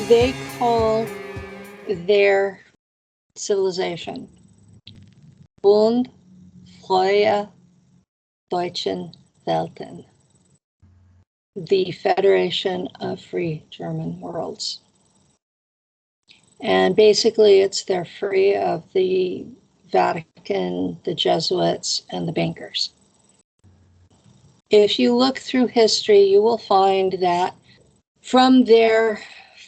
They call their civilization Bund Freie Deutschen Welten, the Federation of Free German Worlds. And basically, it's they're free of the Vatican, the Jesuits, and the bankers. If you look through history, you will find that from their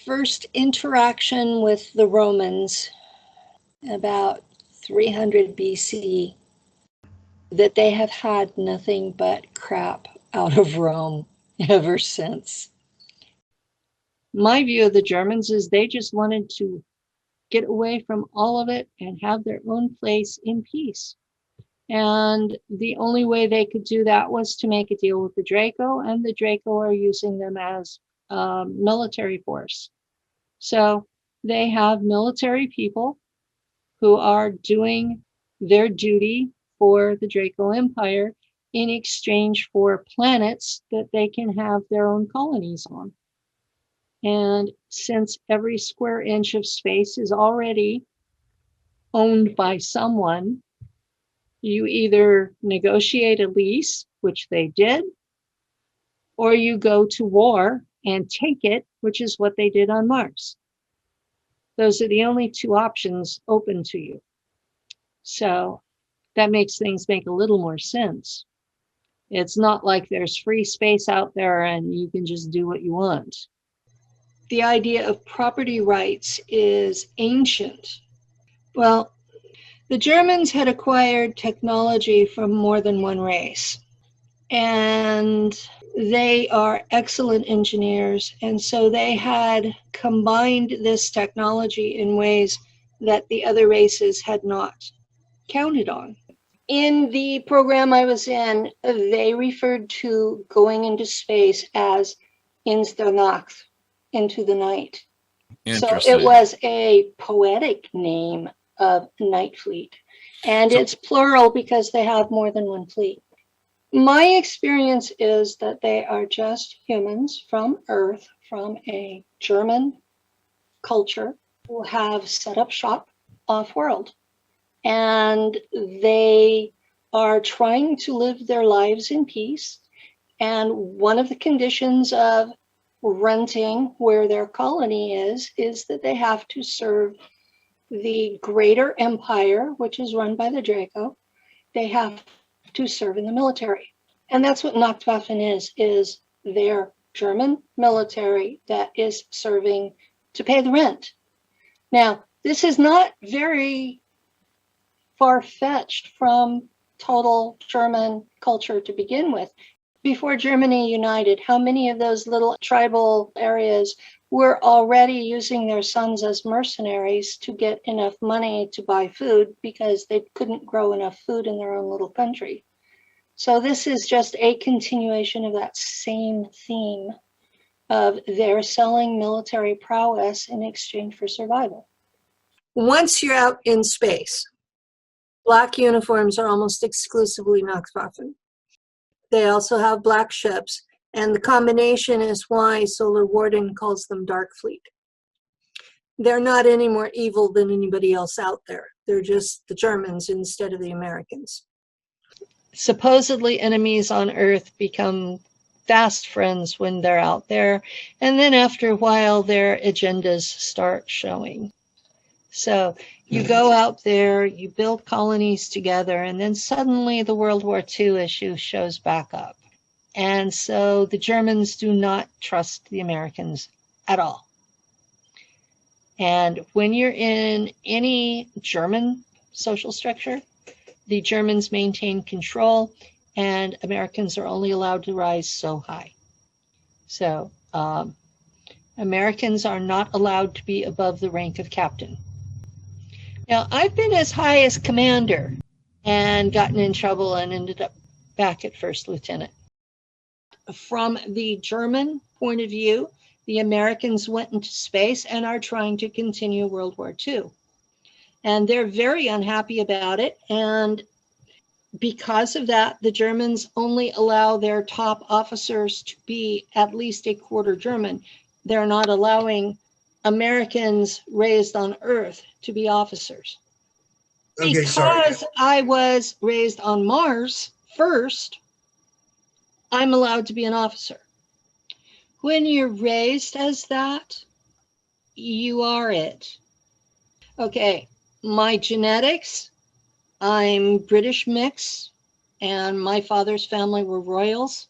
first interaction with the Romans about 300 BC, that they have had nothing but crap out of Rome ever since. My view of the Germans is they just wanted to get away from all of it and have their own place in peace. And the only way they could do that was to make a deal with the Draco, and the Draco are using them as military force. So they have military people who are doing their duty for the Draco Empire in exchange for planets that they can have their own colonies on. And since every square inch of space is already owned by someone, you either negotiate a lease, which they did, or you go to war and take it, which is what they did on Mars. Those are the only two options open to you. So that makes things make a little more sense. It's not like there's free space out there and you can just do what you want. The idea of property rights is ancient. Well, the Germans had acquired technology from more than one race, and they are excellent engineers, and so they had combined this technology in ways that the other races had not counted on. In the program I was in, they referred to going into space as ins der Nacht, into the night. So it was a poetic name of Night Fleet, and it's plural because they have more than one fleet. My experience is that they are just humans from Earth, from a German culture, who have set up shop off-world. And they are trying to live their lives in peace. And one of the conditions of renting where their colony is that they have to serve the greater empire, which is run by the Draco. They have to serve in the military. And that's what Nachtwaffen is their German military that is serving to pay the rent. Now, this is not very far-fetched from total German culture to begin with. Before Germany united, how many of those little tribal areas were already using their sons as mercenaries to get enough money to buy food because they couldn't grow enough food in their own little country? So this is just a continuation of that same theme of they're selling military prowess in exchange for survival. Once you're out in space, black uniforms are almost exclusively Nachtwaffen. They also have black ships, and the combination is why Solar Warden calls them Dark Fleet. They're not any more evil than anybody else out there. They're just the Germans instead of the Americans. Supposedly enemies on Earth become fast friends when they're out there, and then after a while their agendas start showing. So you go out there, you build colonies together, and then suddenly the World War II issue shows back up. And so the Germans do not trust the Americans at all. And when you're in any German social structure, the Germans maintain control, and Americans are only allowed to rise so high. So Americans are not allowed to be above the rank of captain. Now, I've been as high as commander and gotten in trouble and ended up back at first lieutenant. From the German point of view, the Americans went into space and are trying to continue World War II. And they're very unhappy about it. And because of that, the Germans only allow their top officers to be at least a quarter German. They're not allowing Americans raised on Earth to be officers. Okay, because sorry. I was raised on Mars first, I'm allowed to be an officer. When you're raised as that, you are it. Okay, my genetics, I'm British mix, and my father's family were royals,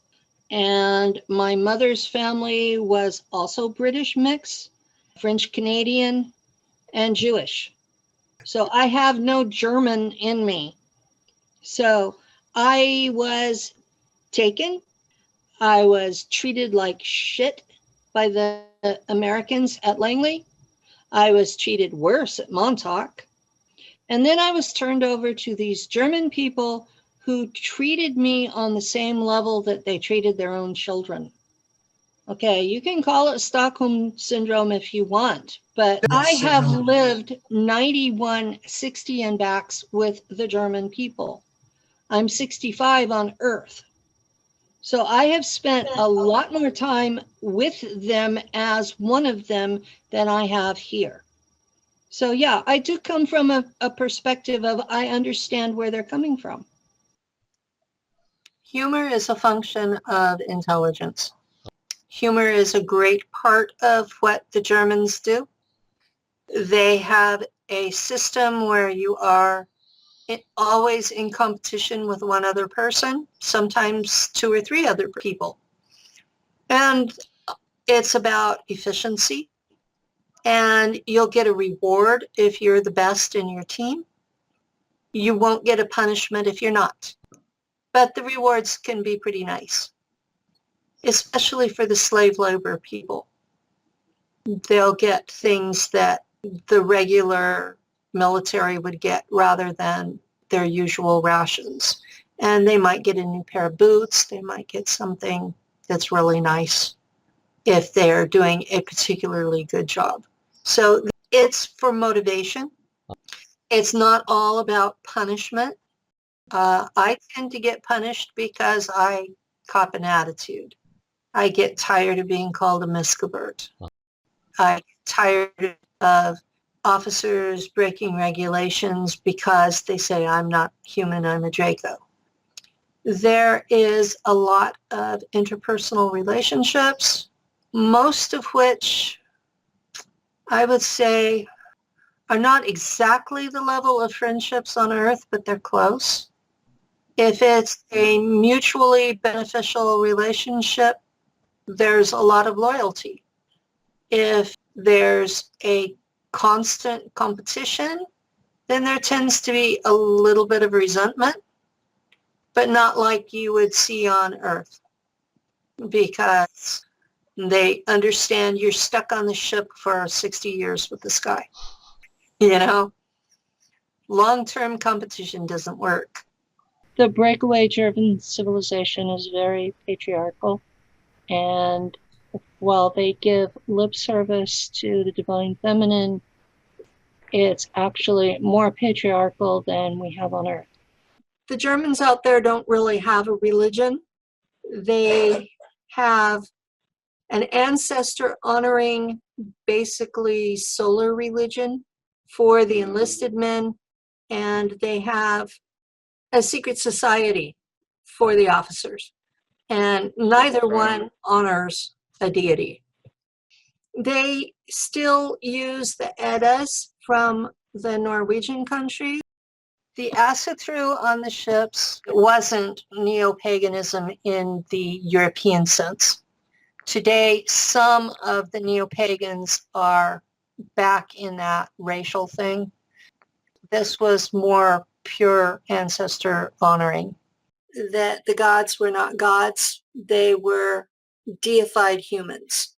and my mother's family was also British mix, French Canadian, and Jewish. So I have no German in me. So I was taken. I was treated like shit by the Americans at Langley. I was treated worse at Montauk. And then I was turned over to these German people who treated me on the same level that they treated their own children. Okay, you can call it Stockholm Syndrome if you want, but I have lived 91 60 and backs with the German people. I'm 65 on Earth. So I have spent a lot more time with them as one of them than I have here. So yeah, I do come from a perspective of I understand where they're coming from. Humor is a function of intelligence. Humor is a great part of what the Germans do. They have a system where you are always in competition with one other person, sometimes two or three other people. And it's about efficiency. And you'll get a reward if you're the best in your team. You won't get a punishment if you're not. But the rewards can be pretty nice, especially for the slave labor people. They'll get things that the regular military would get rather than their usual rations. And they might get a new pair of boots. They might get something that's really nice if they're doing a particularly good job. So it's for motivation. It's not all about punishment. I tend to get punished because I cop an attitude. I get tired of being called a miscavert. I get tired of officers breaking regulations because they say I'm not human, I'm a Draco. There is a lot of interpersonal relationships, most of which I would say are not exactly the level of friendships on Earth, but they're close. If it's a mutually beneficial relationship, there's a lot of loyalty. If there's a constant competition, then there tends to be a little bit of resentment, but not like you would see on Earth, because they understand you're stuck on the ship for 60 years with this guy. You know, long-term competition doesn't work. The breakaway German civilization is very patriarchal, and while they give lip service to the divine feminine, it's actually more patriarchal than we have on Earth. The Germans out there don't really have a religion. They have an ancestor honoring, basically, solar religion for the enlisted men, and they have a secret society for the officers, and neither one honors a deity. They still use the Eddas from the Norwegian country. The asatru on the ships wasn't neo-paganism in the European sense. Today, some of the neo-pagans are back in that racial thing. This was more pure ancestor honoring. That the gods were not gods, they were deified humans.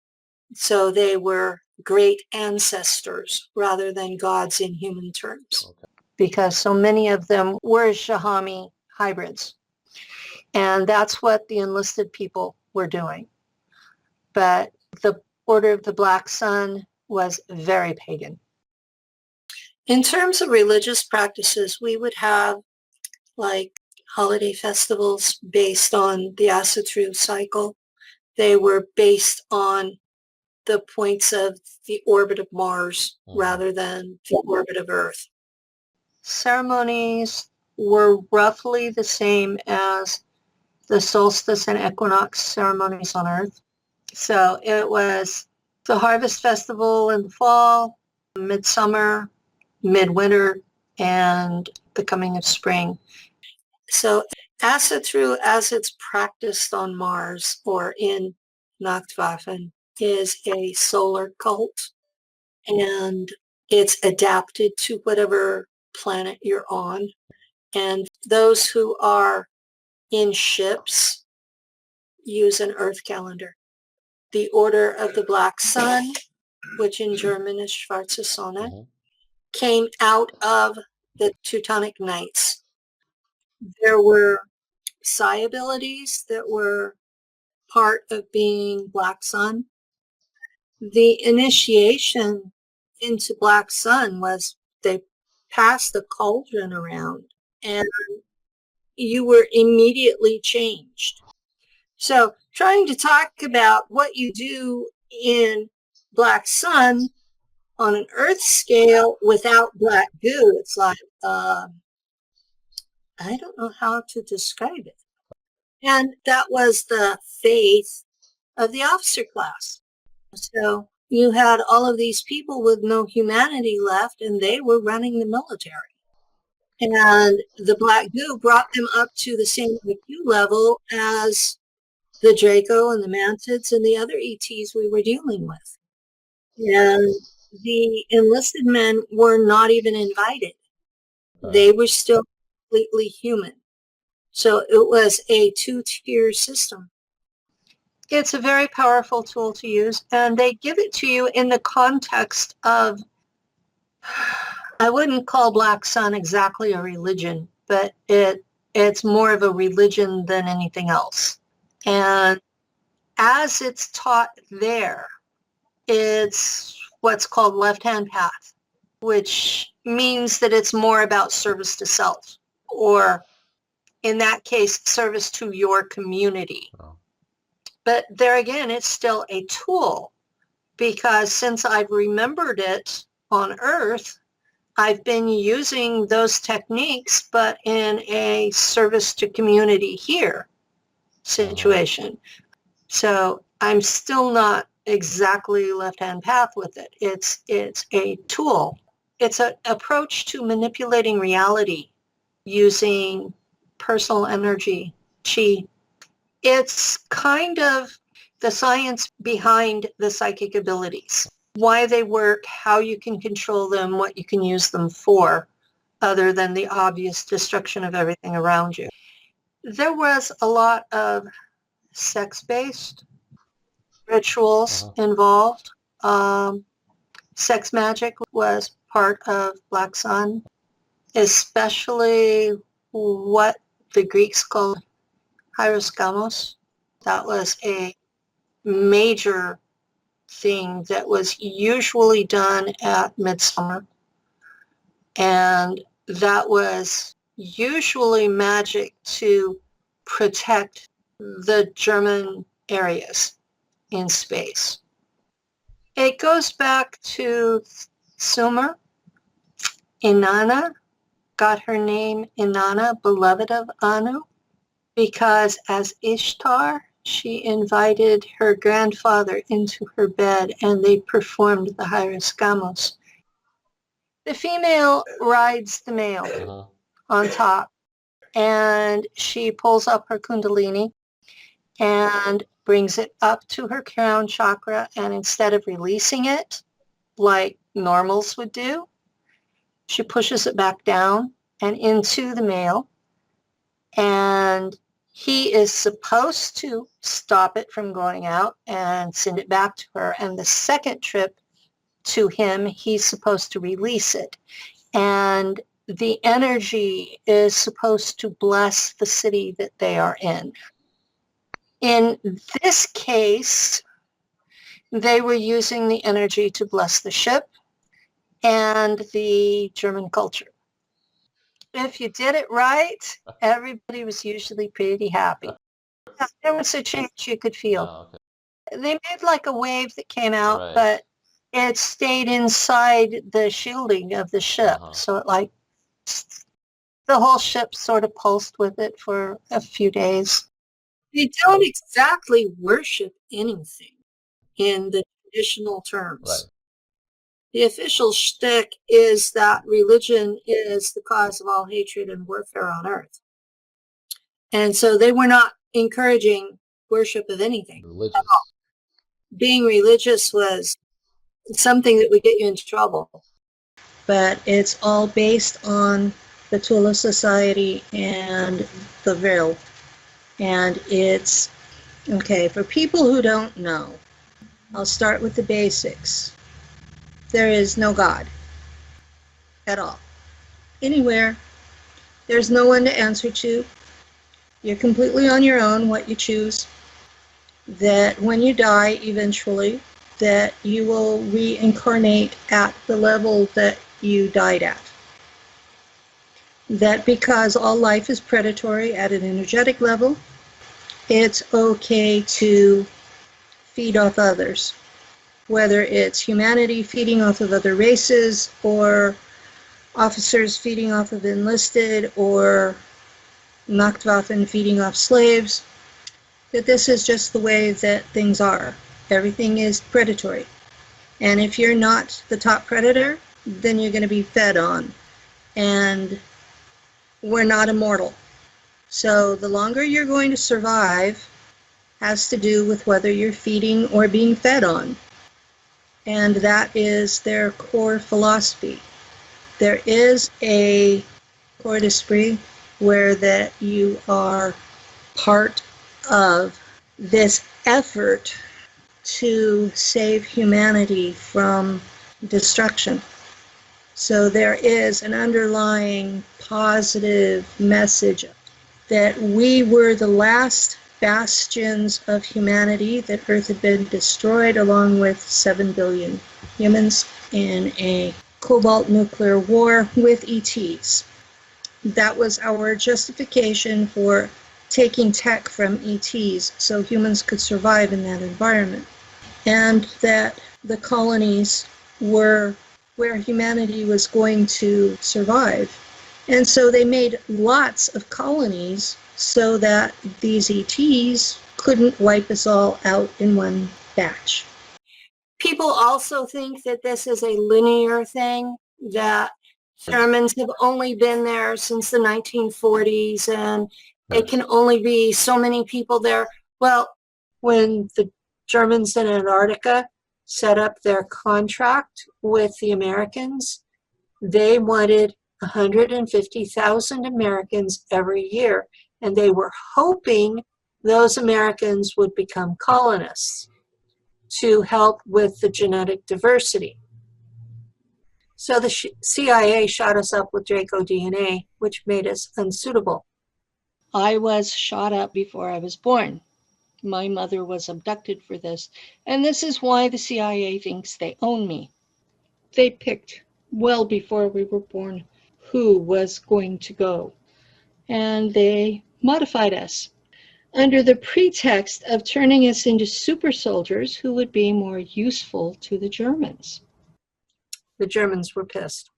So they were great ancestors rather than gods in human terms. Okay. Because so many of them were Shahami hybrids. And that's what the enlisted people were doing. But the Order of the Black Sun was very pagan. In terms of religious practices, we would have like holiday festivals based on the Asatru cycle. They were based on the points of the orbit of Mars rather than the orbit of Earth. Ceremonies were roughly the same as the solstice and equinox ceremonies on Earth. So it was the harvest festival in the fall, midsummer, midwinter, and the coming of spring. So as it's practiced on Mars or in Nachtwaffen is a solar cult, and it's adapted to whatever planet you're on. And those who are in ships use an Earth calendar. The Order of the Black Sun, which in German is Schwarze Sonne, came out of the Teutonic Knights. There were psi abilities that were part of being Black Sun. The initiation into Black Sun was they passed the cauldron around and you were immediately changed. So trying to talk about what you do in Black Sun on an Earth scale without black goo, it's like, I don't know how to describe it. And that was the faith of the officer class. So you had all of these people with no humanity left, and they were running the military. And the black goo brought them up to the same IQ level as the Draco and the Mantids and the other ETs we were dealing with. And the enlisted men were not even invited. They were still completely human. So it was a two-tier system. It's a very powerful tool to use, and they give it to you in the context of, I wouldn't call Black Sun exactly a religion, but it's more of a religion than anything else. And as it's taught there, it's what's called left-hand path, which means that it's more about service to self, or in that case, service to your community. Oh. But there again, it's still a tool, because since I've remembered it on Earth, I've been using those techniques, but in a service to community here situation. So I'm still not exactly left-hand path with it. It's a tool. It's an approach to manipulating reality using personal energy, chi. It's kind of the science behind the psychic abilities, why they work, how you can control them, what you can use them for, other than the obvious destruction of everything around you. There was a lot of sex-based rituals involved. Sex magic was part of Black Sun, especially what the Greeks called hieroskamos. That was a major thing that was usually done at midsummer. And that was usually magic to protect the German areas in space. It goes back to Sumer. Inanna got her name Inanna, beloved of Anu, because as Ishtar, she invited her grandfather into her bed and they performed the hieroskamos. The female rides the male on top, and she pulls up her kundalini and brings it up to her crown chakra, and instead of releasing it like normals would do, she pushes it back down and into the male, and he is supposed to stop it from going out and send it back to her. And the second trip to him, he's supposed to release it. And the energy is supposed to bless the city that they are in. In this case, they were using the energy to bless the ship and the German culture. If you did it right, everybody was usually pretty happy. There was a change you could feel. they made like a wave that came out, Right. but it stayed inside the shielding of the ship. So it like the whole ship sort of pulsed with it for a few days. They don't exactly worship anything in the traditional terms. Right. The official shtick is that religion is the cause of all hatred and warfare on earth. And so they were not encouraging worship of anything. Religious. Being religious was something that would get you into trouble. But it's all based on the Tula Society and the Veil. And it's, okay, for people who don't know, I'll start with the basics. There is no God at all. Anywhere. There's no one to answer to. You're completely on your own, what you choose. That when you die, eventually, that you will reincarnate at the level that you died at. That because all life is predatory at an energetic level, it's okay to feed off others. Whether it's humanity feeding off of other races, or officers feeding off of enlisted, or Nachtwaffen feeding off slaves, that this is just the way that things are. Everything is predatory. And if you're not the top predator, then you're going to be fed on. And we're not immortal. So the longer you're going to survive has to do with whether you're feeding or being fed on. And that is their core philosophy. There is a corps d'esprit where that you are part of this effort to save humanity from destruction. So there is an underlying positive message that we were the last bastions of humanity, that Earth had been destroyed along with 7 billion humans in a cobalt nuclear war with ETs. That was our justification for taking tech from ETs so humans could survive in that environment. And that the colonies were where humanity was going to survive. And so they made lots of colonies so that these ETs couldn't wipe us all out in one batch. People also think that this is a linear thing, that Germans have only been there since the 1940s and it can only be so many people there. Well, when the Germans in Antarctica set up their contract with the Americans, they wanted 150,000 Americans every year, and they were hoping those Americans would become colonists to help with the genetic diversity. So the CIA shot us up with Draco DNA, which made us unsuitable. I was shot up before I was born. My mother was abducted for this, and this is why the CIA thinks they own me. They picked well before we were born who was going to go, and they modified us under the pretext of turning us into super soldiers who would be more useful to the Germans. The Germans were pissed.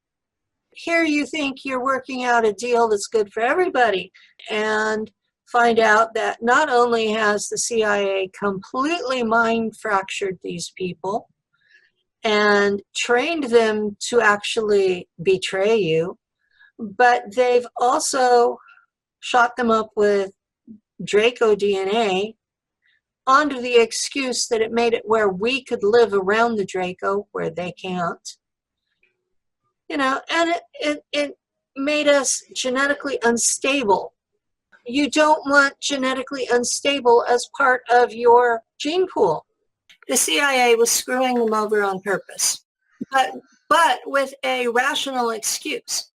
Here you think you're working out a deal that's good for everybody, and find out that not only has the CIA completely mind fractured these people and trained them to actually betray you, but they've also shot them up with Draco DNA under the excuse that it made it where we could live around the Draco where they can't. You know, and it made us genetically unstable. You don't want genetically unstable as part of your gene pool. The CIA was screwing them over on purpose, but with a rational excuse.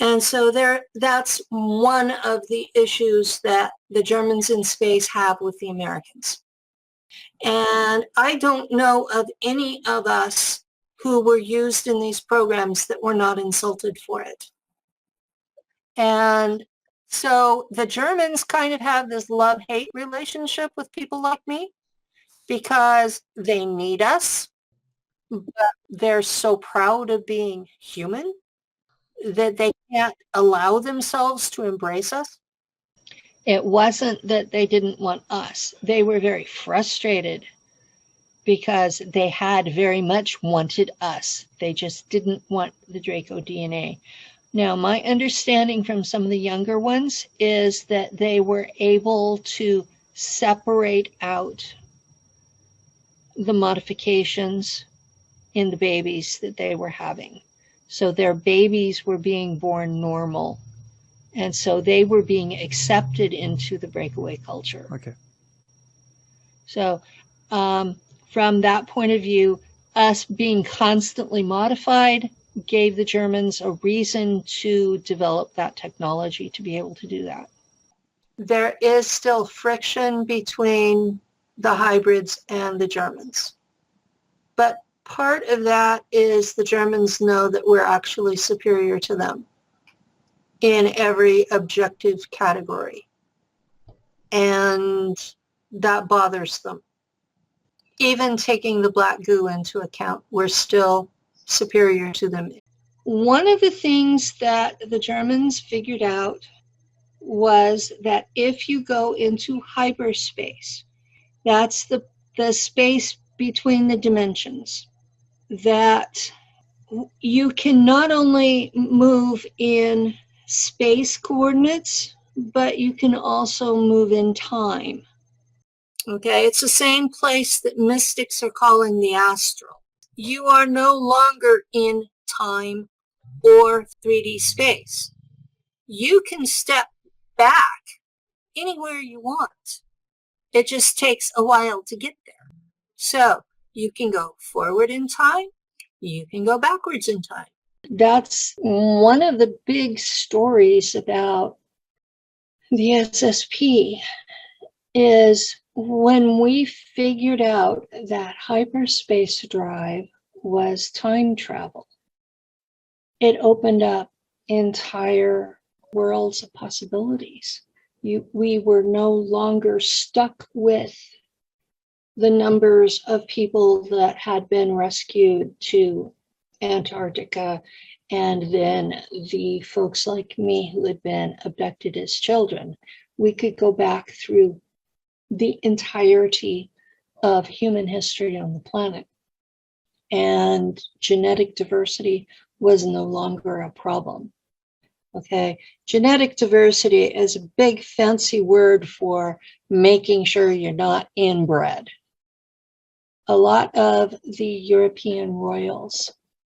And so that's one of the issues that the Germans in space have with the Americans. And I don't know of any of us who were used in these programs that were not insulted for it. And so the Germans kind of have this love-hate relationship with people like me. because they need us, but they're so proud of being human that they can't allow themselves to embrace us? It wasn't that they didn't want us. They were very frustrated because they had very much wanted us. They just didn't want the Draco DNA. Now, my understanding from some of the younger ones is that they were able to separate out the modifications in the babies that they were having. So their babies were being born normal. And so they were being accepted into the breakaway culture. Okay. So from that point of view, us being constantly modified gave the Germans a reason to develop that technology to be able to do that. There is still friction between the hybrids and the Germans. But part of that is the Germans know that we're actually superior to them in every objective category. And that bothers them. Even taking the black goo into account, we're still superior to them. One of the things that the Germans figured out was that if you go into hyperspace, that's the space between the dimensions, that you can not only move in space coordinates, but you can also move in time. Okay, it's the same place that mystics are calling the astral. You are no longer in time or 3D space. You can step back anywhere you want. It just takes a while to get there. So you can go forward in time, you can go backwards in time. That's one of the big stories about the SSP, is when we figured out that hyperspace drive was time travel, it opened up entire worlds of possibilities. We were no longer stuck with the numbers of people that had been rescued to Antarctica, and then the folks like me who had been abducted as children. We could go back through the entirety of human history on the planet. And genetic diversity was no longer a problem. Okay, genetic diversity is a big fancy word for making sure you're not inbred. A lot of the European royals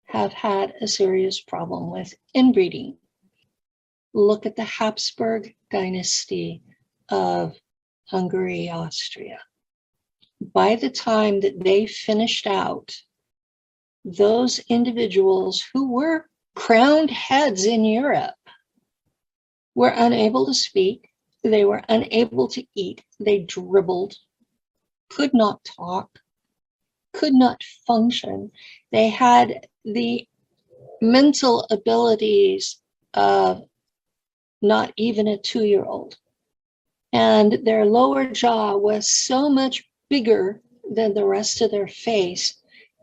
have had a serious problem with inbreeding. Look at the Habsburg dynasty of Hungary, Austria. By the time that they finished out, those individuals who were crowned heads in Europe were unable to speak, they were unable to eat, they dribbled, could not talk, could not function. They had the mental abilities of not even a 2-year-old. And their lower jaw was so much bigger than the rest of their face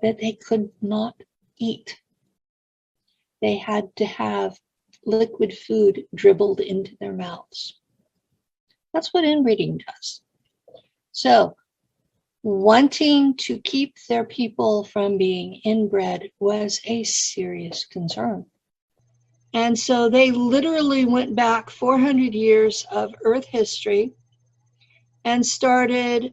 that they could not eat. They had to have liquid food dribbled into their mouths. That's what inbreeding does. So, wanting to keep their people from being inbred was a serious concern. And so they literally went back 400 years of Earth history and started,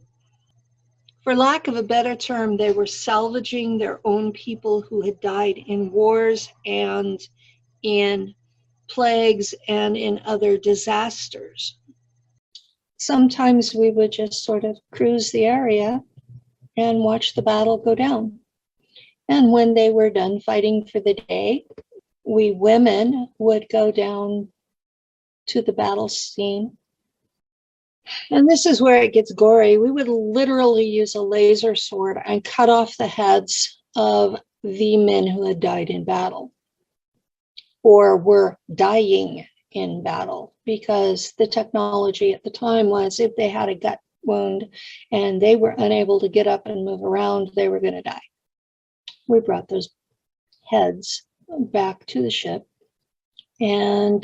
for lack of a better term, they were salvaging their own people who had died in wars and in plagues and in other disasters. Sometimes we would just sort of cruise the area and watch the battle go down. And when they were done fighting for the day, we women would go down to the battle scene. And this is where it gets gory. We would literally use a laser sword and cut off the heads of the men who had died in battle or were dying in battle, because the technology at the time was if they had a gut wound and they were unable to get up and move around, they were going to die. We brought those heads back to the ship and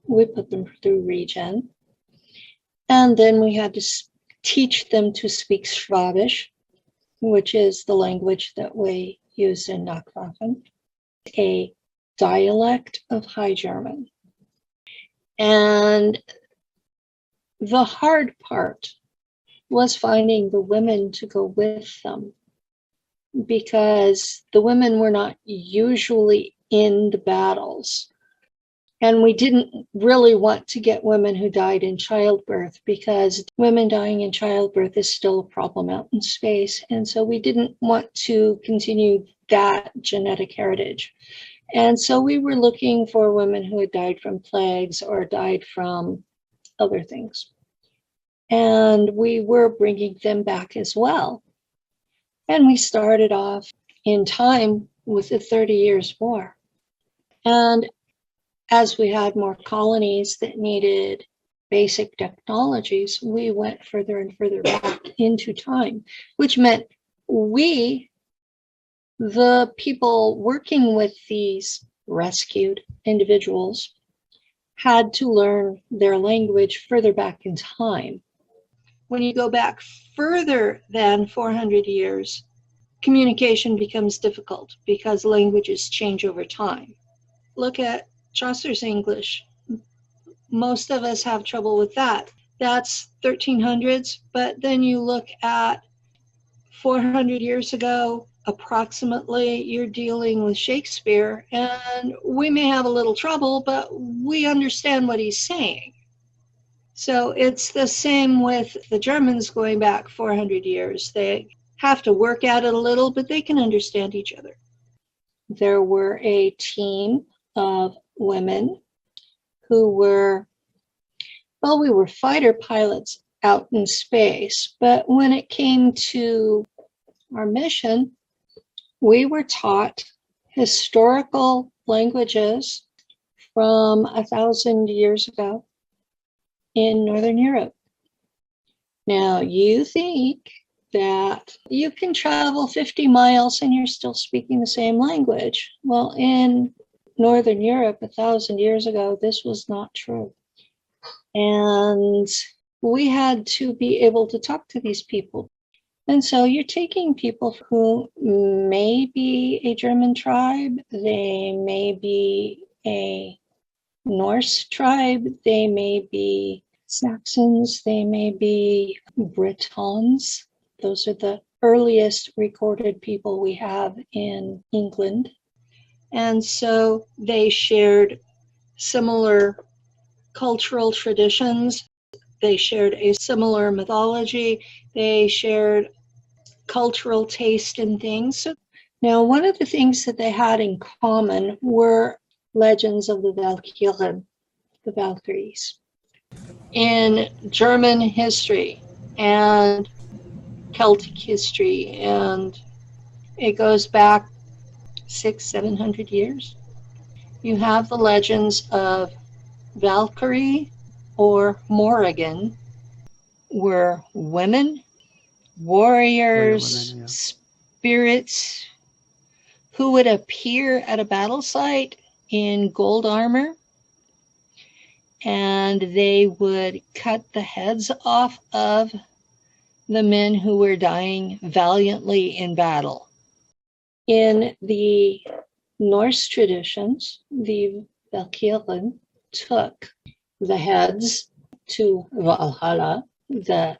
we put them through regen. And then we had to teach them to speak Schwabisch, which is the language that we use in Nachtwaffen, a dialect of High German. And the hard part was finding the women to go with them, because the women were not usually in the battles. And we didn't really want to get women who died in childbirth, because women dying in childbirth is still a problem out in space. And so we didn't want to continue that genetic heritage. And so we were looking for women who had died from plagues or died from other things. And we were bringing them back as well. And we started off in time with the 30 Years' War. And as we had more colonies that needed basic technologies, we went further and further back into time, which meant we, the people working with these rescued individuals, had to learn their language further back in time. When you go back further than 400 years, communication becomes difficult because languages change over time. Look at Chaucer's English. Most of us have trouble with that. That's 1300s, but then you look at 400 years ago, approximately, you're dealing with Shakespeare, and we may have a little trouble, but we understand what he's saying. So it's the same with the Germans going back 400 years. They have to work at it a little, but they can understand each other. There were a team of women who were, well, we were fighter pilots out in space, but when it came to our mission, we were taught historical languages from 1,000 years ago in Northern Europe. Now, you think that you can travel 50 miles and you're still speaking the same language. Well, in Northern Europe 1,000 years ago, this was not true. And we had to be able to talk to these people. And so you're taking people who may be a German tribe, they may be a Norse tribe, they may be Saxons, they may be Britons. Those are the earliest recorded people we have in England. And so they shared similar cultural traditions. They shared a similar mythology. They shared cultural taste in things. Now, one of the things that they had in common were legends of the Valkyrie, the Valkyries. In German history and Celtic history, and it goes back 600-700 years. You have the legends of Valkyrie or Morrigan, were women, warriors, spirits who would appear at a battle site in gold armor, and they would cut the heads off of the men who were dying valiantly in battle. In the Norse traditions, the Valkyrie took the heads to Valhalla, the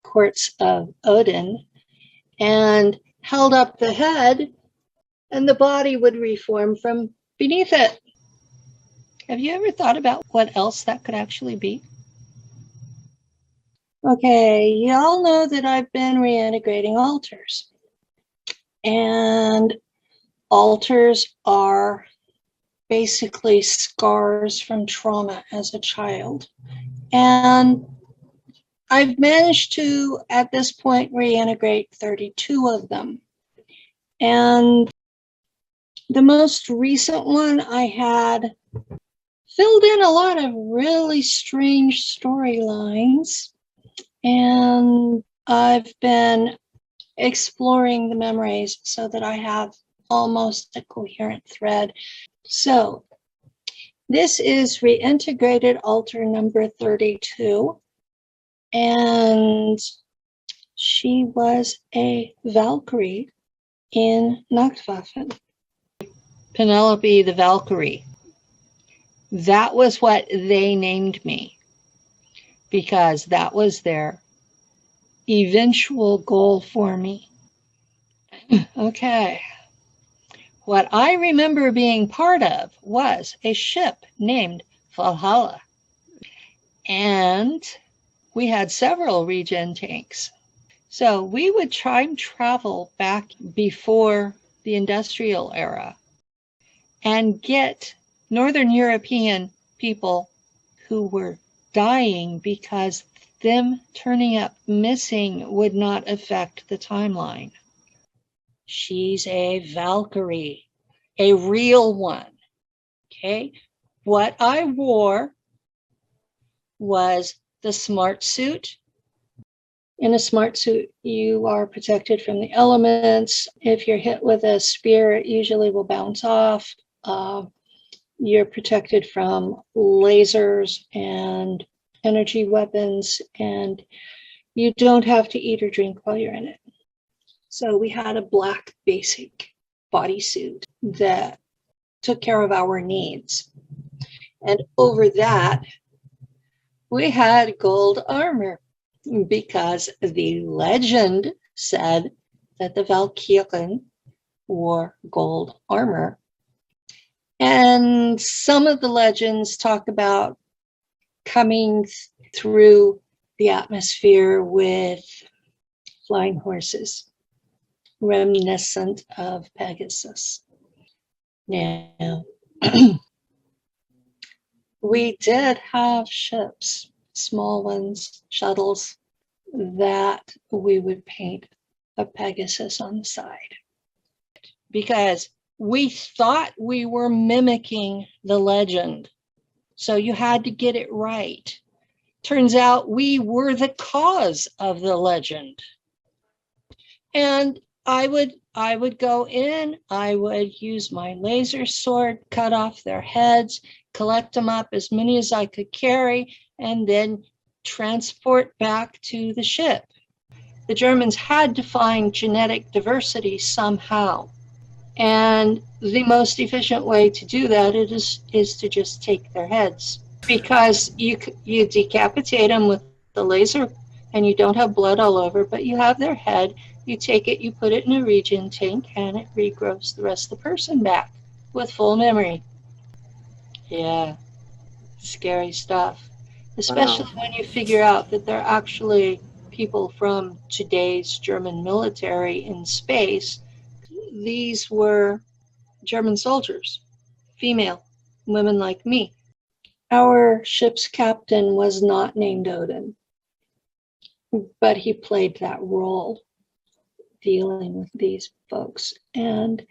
courts of Odin, and held up the head, and the body would reform from beneath it. Have you ever thought about what else that could actually be? Okay, y'all know that I've been reintegrating altars. And altars are basically scars from trauma as a child. And I've managed to, at this point, reintegrate 32 of them. And the most recent one I had filled in a lot of really strange storylines. And I've been exploring the memories so that I have almost a coherent thread. So this is reintegrated altar number 32. And she was a Valkyrie in Nachtwaffen. Penelope the Valkyrie. That was what they named me, because that was their eventual goal for me. Okay. What I remember being part of was a ship named Valhalla. And we had several regen tanks. So we would time travel back before the industrial era and get Northern European people who were dying because them turning up missing would not affect the timeline. She's a Valkyrie, a real one. Okay. What I wore was the smart suit. In a smart suit, you are protected from the elements. If you're hit with a spear, it usually will bounce off. You're protected from lasers and energy weapons, and you don't have to eat or drink while you're in it. So we had a black basic bodysuit that took care of our needs. And over that, we had gold armor, because the legend said that the Valkyrie wore gold armor. And some of the legends talk about coming through the atmosphere with flying horses, reminiscent of Pegasus. Now, we did have ships, small ones, shuttles, that we would paint a Pegasus on the side, because we thought we were mimicking the legend. So you had to get it right. Turns out we were the cause of the legend. And I would go in, I would use my laser sword, cut off their heads, collect them up, as many as I could carry, and then transport back to the ship. The Germans had to find genetic diversity somehow. And the most efficient way to do that is to just take their heads, because you decapitate them with the laser and you don't have blood all over, but you have their head. You take it, you put it in a regen tank, and it regrows the rest of the person back with full memory. Yeah, scary stuff, especially when you figure out that they're actually people from today's German military in space. These were German soldiers, female, women like me. Our ship's captain was not named Odin, but he played that role dealing with these folks. And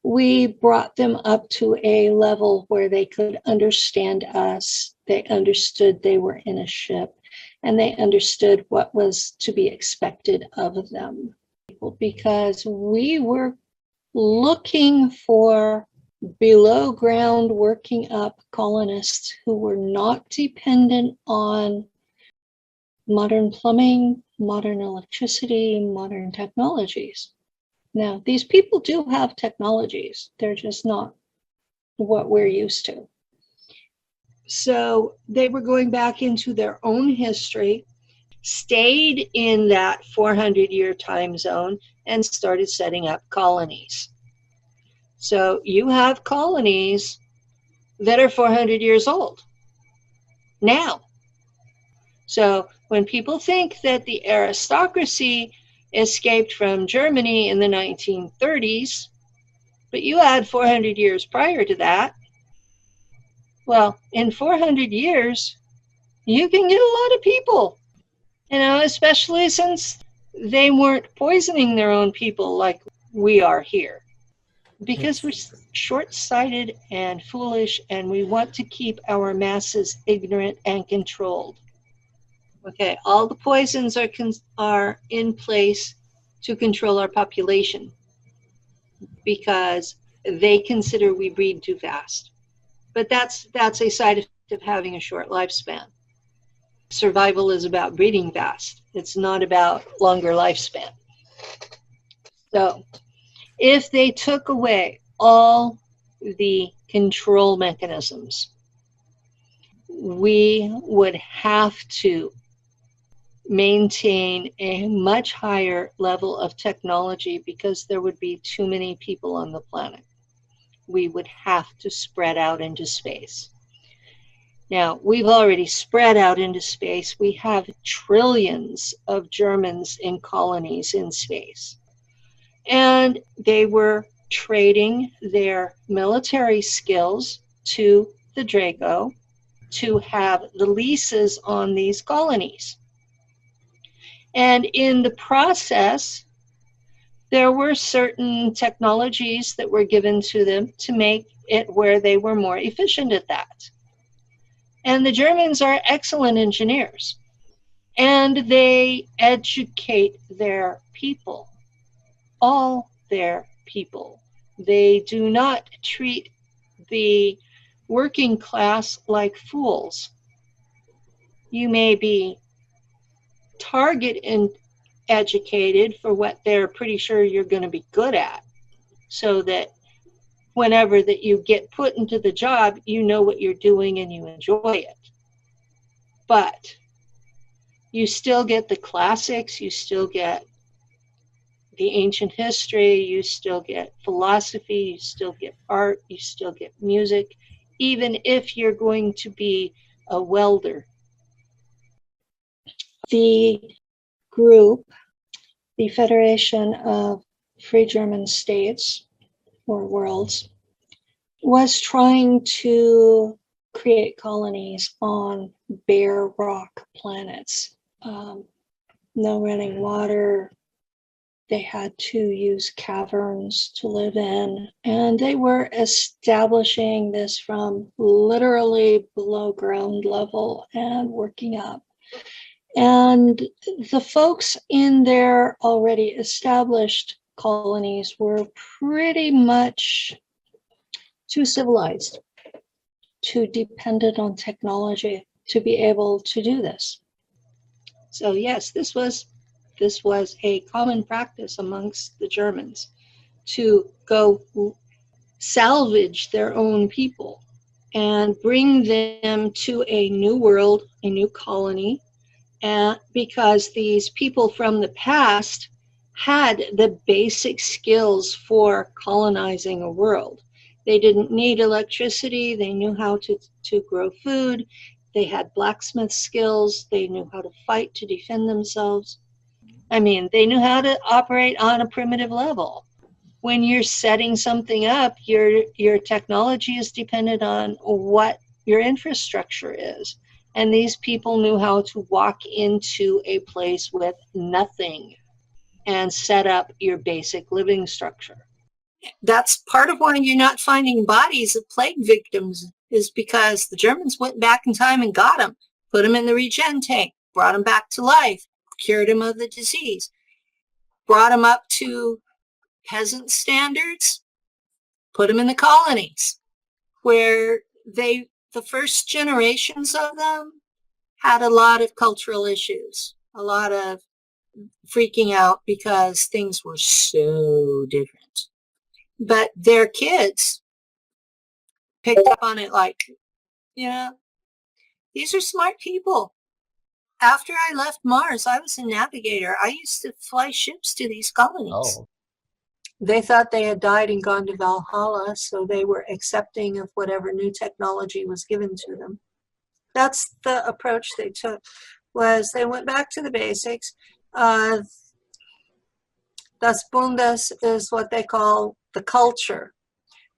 we brought them up to a level where they could understand us. They understood they were in a ship, and they understood what was to be expected of them, because we were looking for below ground working up colonists who were not dependent on modern plumbing, modern electricity, modern technologies. Now, these people do have technologies. They're just not what we're used to. So they were going back into their own history, stayed in that 400-year time zone, and started setting up colonies. So you have colonies that are 400 years old now. So when people think that the aristocracy escaped from Germany in the 1930s, but you had 400 years prior to that, well, in 400 years, you can get a lot of people, especially since they weren't poisoning their own people like we are here. Because we're short-sighted and foolish, and we want to keep our masses ignorant and controlled. Okay, all the poisons are in place to control our population because they consider we breed too fast. But that's a side effect of having a short lifespan. Survival is about breeding fast. It's not about longer lifespan. So if they took away all the control mechanisms, we would have to maintain a much higher level of technology because there would be too many people on the planet. We would have to spread out into space. Now, we've already spread out into space. We have trillions of Germans in colonies in space. And they were trading their military skills to the Draco to have the leases on these colonies. And in the process, there were certain technologies that were given to them to make it where they were more efficient at that. And the Germans are excellent engineers, and they educate their people, all their people. They do not treat the working class like fools. You may be target and educated for what they're pretty sure you're going to be good at, so that whenever that you get put into the job, you know what you're doing and you enjoy it. But you still get the classics, you still get the ancient history, you still get philosophy, you still get art, you still get music, even if you're going to be a welder. The group, the Federation of Free German States, or worlds, was trying to create colonies on bare rock planets. No running water. They had to use caverns to live in. And they were establishing this from literally below ground level and working up. And the folks in their already established colonies were pretty much too civilized, too dependent on technology to be able to do this. So yes, this was a common practice amongst the Germans to go salvage their own people and bring them to a new world, a new colony, because these people from the past had the basic skills for colonizing a world. They didn't need electricity. They knew how to grow food. They had blacksmith skills. They knew how to fight to defend themselves. I mean, they knew how to operate on a primitive level. When you're setting something up, your technology is dependent on what your infrastructure is. And these people knew how to walk into a place with nothing and set up your basic living structure. That's part of why you're not finding bodies of plague victims, is because the Germans went back in time and got them, put them in the regen tank, brought them back to life, cured them of the disease, brought them up to peasant standards, put them in the colonies, where the first generations of them had a lot of cultural issues, a lot of freaking out because things were so different. But their kids picked up on it like, these are smart people. After I left Mars, I was a navigator. I used to fly ships to these colonies. Oh. They thought they had died and gone to Valhalla, so they were accepting of whatever new technology was given to them. That's the approach they took, was they went back to the basics. Das Bundes is what they call the culture.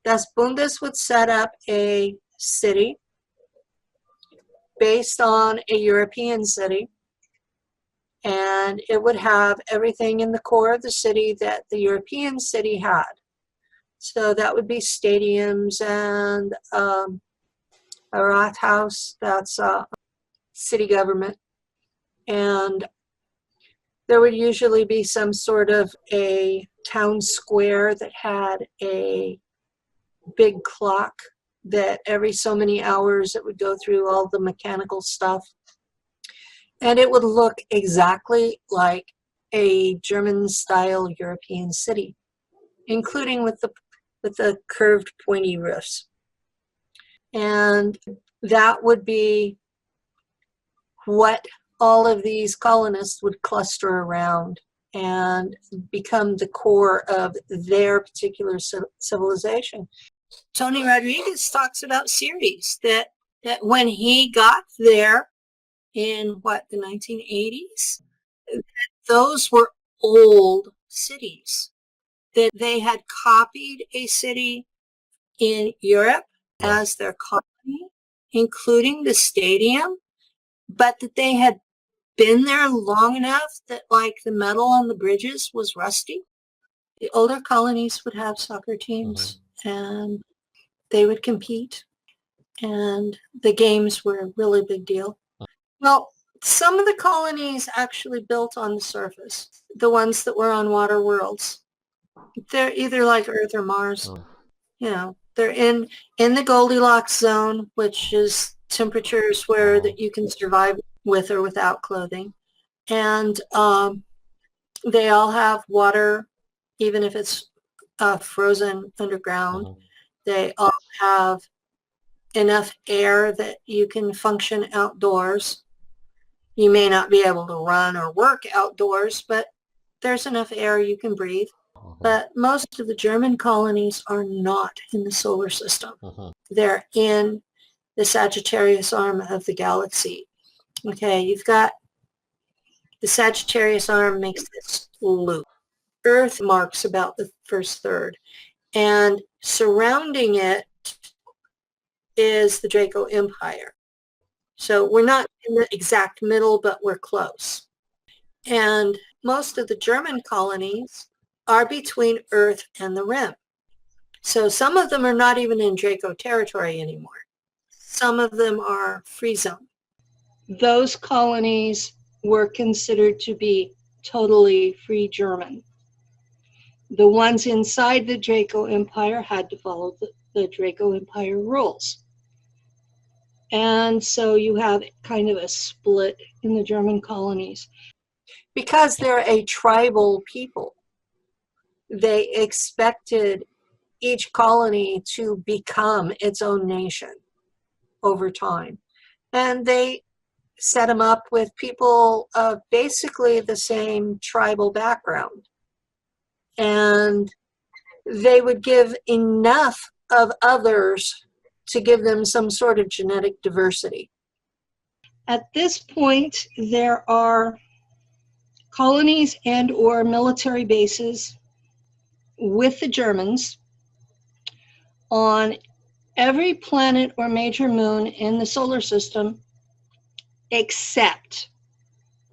Das Bundes would set up a city based on a European city, and it would have everything in the core of the city that the European city had. So that would be stadiums and a Rathaus, that's city government, And there would usually be some sort of a town square that had a big clock that every so many hours it would go through all the mechanical stuff. And it would look exactly like a German-style European city, including with the curved pointy roofs. And that would be what all of these colonists would cluster around and become the core of their particular civilization. Tony Rodrigues talks about series that when he got there in the 1980s, those were old cities. That they had copied a city in Europe as their colony, including the stadium, but that they had been there long enough that like the metal on the bridges was rusty. The older colonies would have soccer teams and they would compete, and the games were a really big deal. Well, some of the colonies actually built on the surface, the ones that were on water worlds. They're either like Earth or Mars. You know, they're in the Goldilocks zone, which is temperatures where that you can survive with or without clothing. And they all have water, even if it's frozen underground. They all have enough air that you can function outdoors. You may not be able to run or work outdoors, but there's enough air you can breathe. But most of the German colonies are not in the solar system. They're in the Sagittarius arm of the galaxy. Okay, you've got the Sagittarius arm makes this loop. Earth marks about the first third. And surrounding it is the Draco Empire. So we're not in the exact middle, but we're close. And most of the German colonies are between Earth and the rim. So some of them are not even in Draco territory anymore. Some of them are free zone. Those colonies were considered to be totally free German. The ones inside the Draco Empire had to follow the Draco Empire rules. And so you have kind of a split in the German colonies. Because they're a tribal people, they expected each colony to become its own nation over time. And they set them up with people of basically the same tribal background. And they would give enough of others to give them some sort of genetic diversity. At this point, there are colonies and or military bases with the Germans on every planet or major moon in the solar system except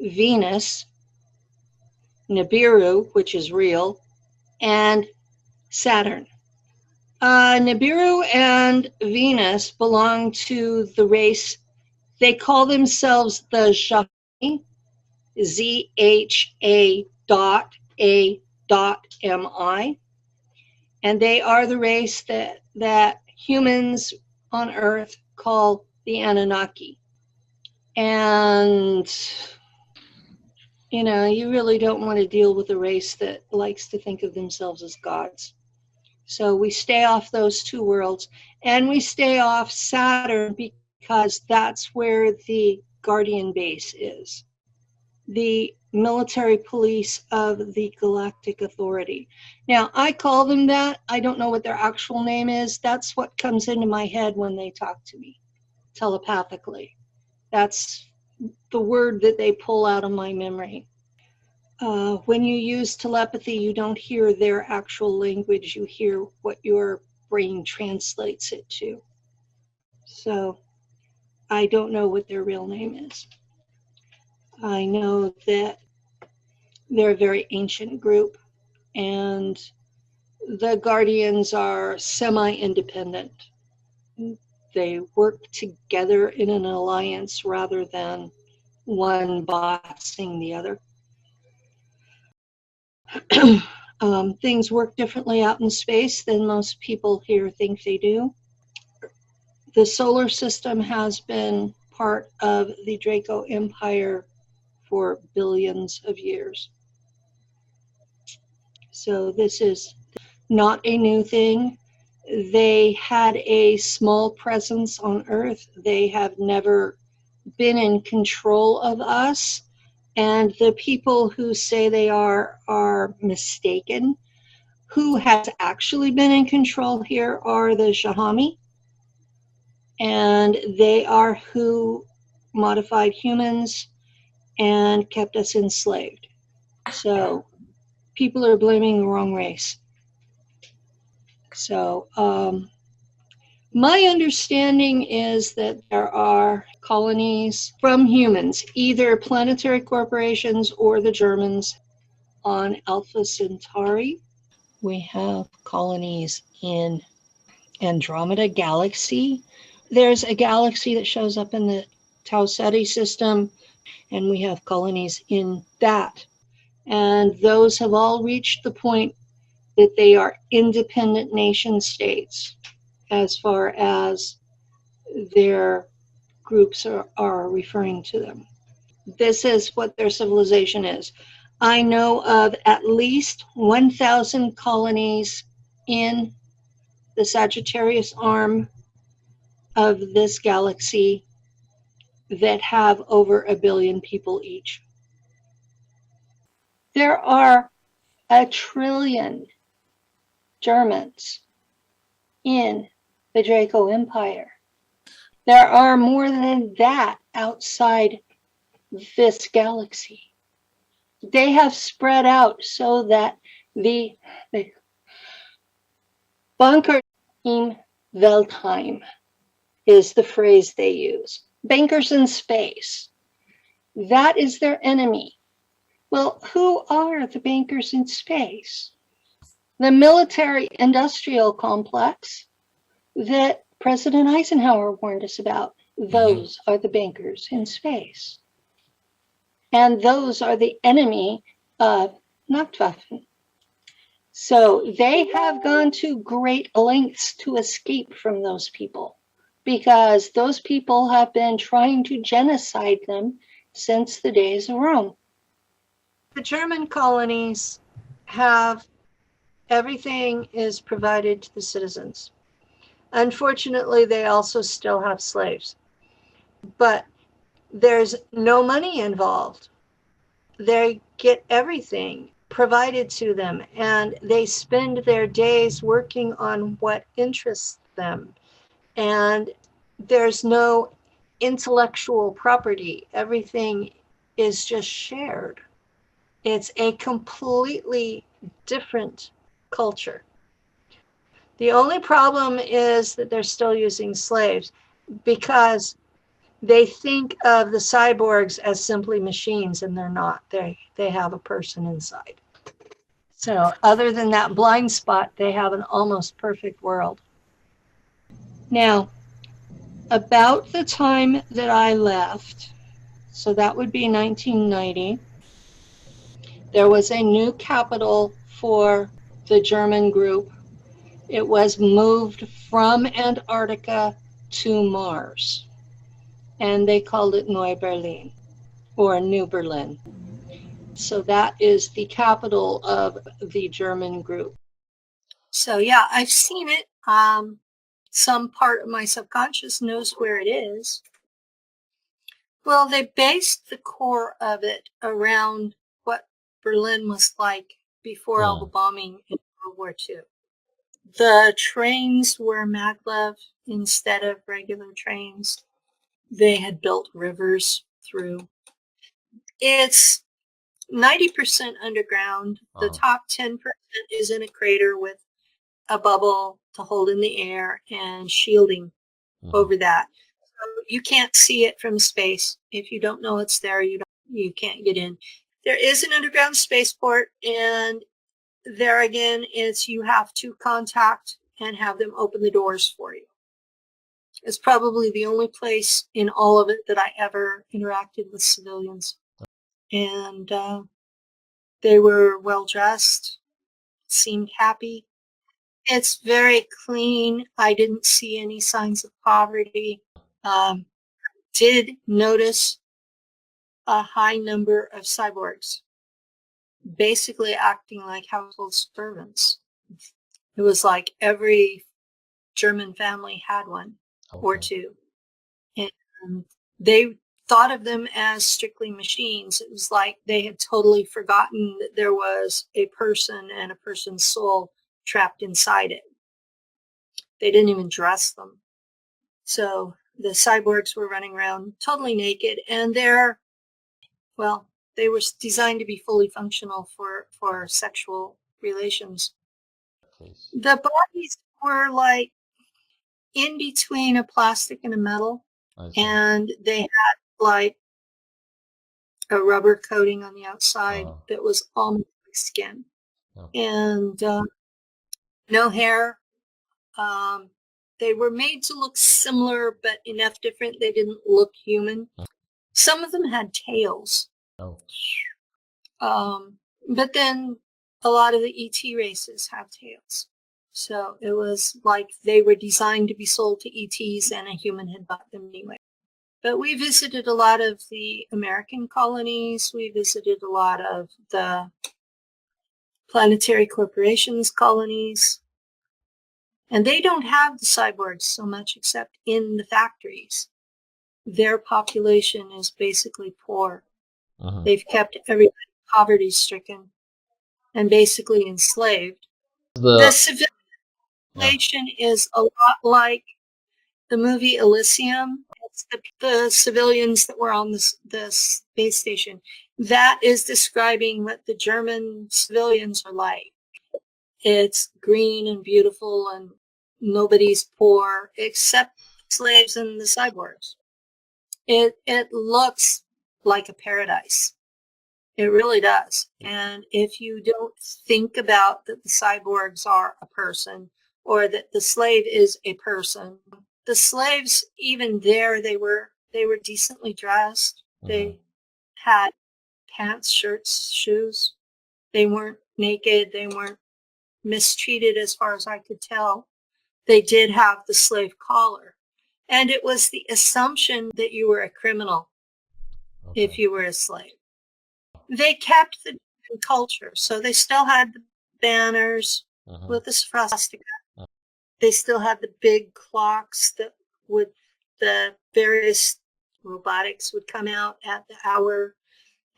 Venus, Nibiru, which is real, and Saturn. Nibiru and Venus belong to the race. They call themselves the Zha-Mi, ZHA.A.MI, and they are the race that humans on Earth call the Anunnaki. And, you know, you really don't want to deal with a race that likes to think of themselves as gods. So we stay off those two worlds, and we stay off Saturn because that's where the Guardian base is, the military police of the Galactic Authority. Now, I call them that. I don't know what their actual name is. That's what comes into my head when they talk to me telepathically. That's the word that they pull out of my memory. When you use telepathy, you don't hear their actual language. You hear what your brain translates it to. So I don't know what their real name is. I know that they're a very ancient group, and the Guardians are semi-independent. They work together in an alliance rather than one bossing the other. Things work differently out in space than most people here think they do. The solar system has been part of the Draco Empire for billions of years. So this is not a new thing. They had a small presence on Earth. They have never been in control of us. And the people who say they are mistaken. Who has actually been in control here are the Shahami. And they are who modified humans and kept us enslaved. So people are blaming the wrong race. So my understanding is that there are colonies from humans, either planetary corporations or the Germans on Alpha Centauri. We have colonies in Andromeda Galaxy. There's a galaxy that shows up in the Tau Ceti system, and we have colonies in that. And those have all reached the point that they are independent nation states as far as their groups are referring to them. This is what their civilization is. I know of at least 1,000 colonies in the Sagittarius arm of this galaxy that have over 1 billion people each. There are 1 trillion Germans in the Draco Empire. There are more than that outside this galaxy. They have spread out so that the Bunker im Weltheim is the phrase they use. Bankers in space. That is their enemy. Well, who are the bankers in space? The military-industrial complex that President Eisenhower warned us about. Those are the bankers in space. And those are the enemy of Nachtwaffen. So they have gone to great lengths to escape from those people, because those people have been trying to genocide them since the days of Rome. The German colonies have everything is provided to the citizens. Unfortunately, they also still have slaves, but there's no money involved. They get everything provided to them, and they spend their days working on what interests them. And there's no intellectual property. Everything is just shared. It's a completely different culture. The only problem is that they're still using slaves because they think of the cyborgs as simply machines, and they're not. They have a person inside. So other than that blind spot, they have an almost perfect world. Now, about the time that I left, so that would be 1990, there was a new capital for the German group. It was moved from Antarctica to Mars, and they called it Neue Berlin, or New Berlin. So that is the capital of the German group. So yeah, I've seen it. Some part of my subconscious knows where it is. Well, they based the core of it around what Berlin was like before all the bombing in World War II. The trains were maglev instead of regular trains. They had built rivers through. It's 90% underground. The top 10% is in a crater with a bubble to hold in the air and shielding over that. So you can't see it from space. If you don't know it's there, you can't get in. There is an underground spaceport, and there again, it's you have to contact and have them open the doors for you. It's probably the only place in all of it that I ever interacted with civilians. And they were well dressed, seemed happy. It's very clean. I didn't see any signs of poverty. Did notice a high number of cyborgs, basically acting like household servants. It was like every German family had one or two. And they thought of them as strictly machines. It was like they had totally forgotten that there was a person and a person's soul trapped inside it. They didn't even dress them. So the cyborgs were running around totally naked, and they were designed to be fully functional for sexual relations. The bodies were like in between a plastic and a metal, and they had like a rubber coating on the outside that was almost like skin. And no hair. They were made to look similar, but enough different they didn't look human. Some of them had tails. But then a lot of the ET races have tails. So it was like they were designed to be sold to ETs, and a human had bought them anyway. But we visited a lot of the American colonies. We visited a lot of the planetary corporations colonies. And they don't have the cyborgs so much except in the factories. Their population is basically poor. They've kept everybody poverty-stricken and basically enslaved. The civilian population is a lot like the movie Elysium. It's the civilians that were on the space station. That is describing what the German civilians are like. It's green and beautiful, and nobody's poor except slaves and the cyborgs. It looks like a paradise. It really does. And if you don't think about that the cyborgs are a person, or that the slave is a person, the slaves, even there, they were decently dressed. They had pants, shirts, shoes. They weren't naked. They weren't mistreated as far as I could tell. They did have the slave collar. And it was the assumption that you were a criminal if you were a slave. They kept the culture. So they still had the banners with the swastika. They still had the big clocks that would, the various robotics would come out at the hour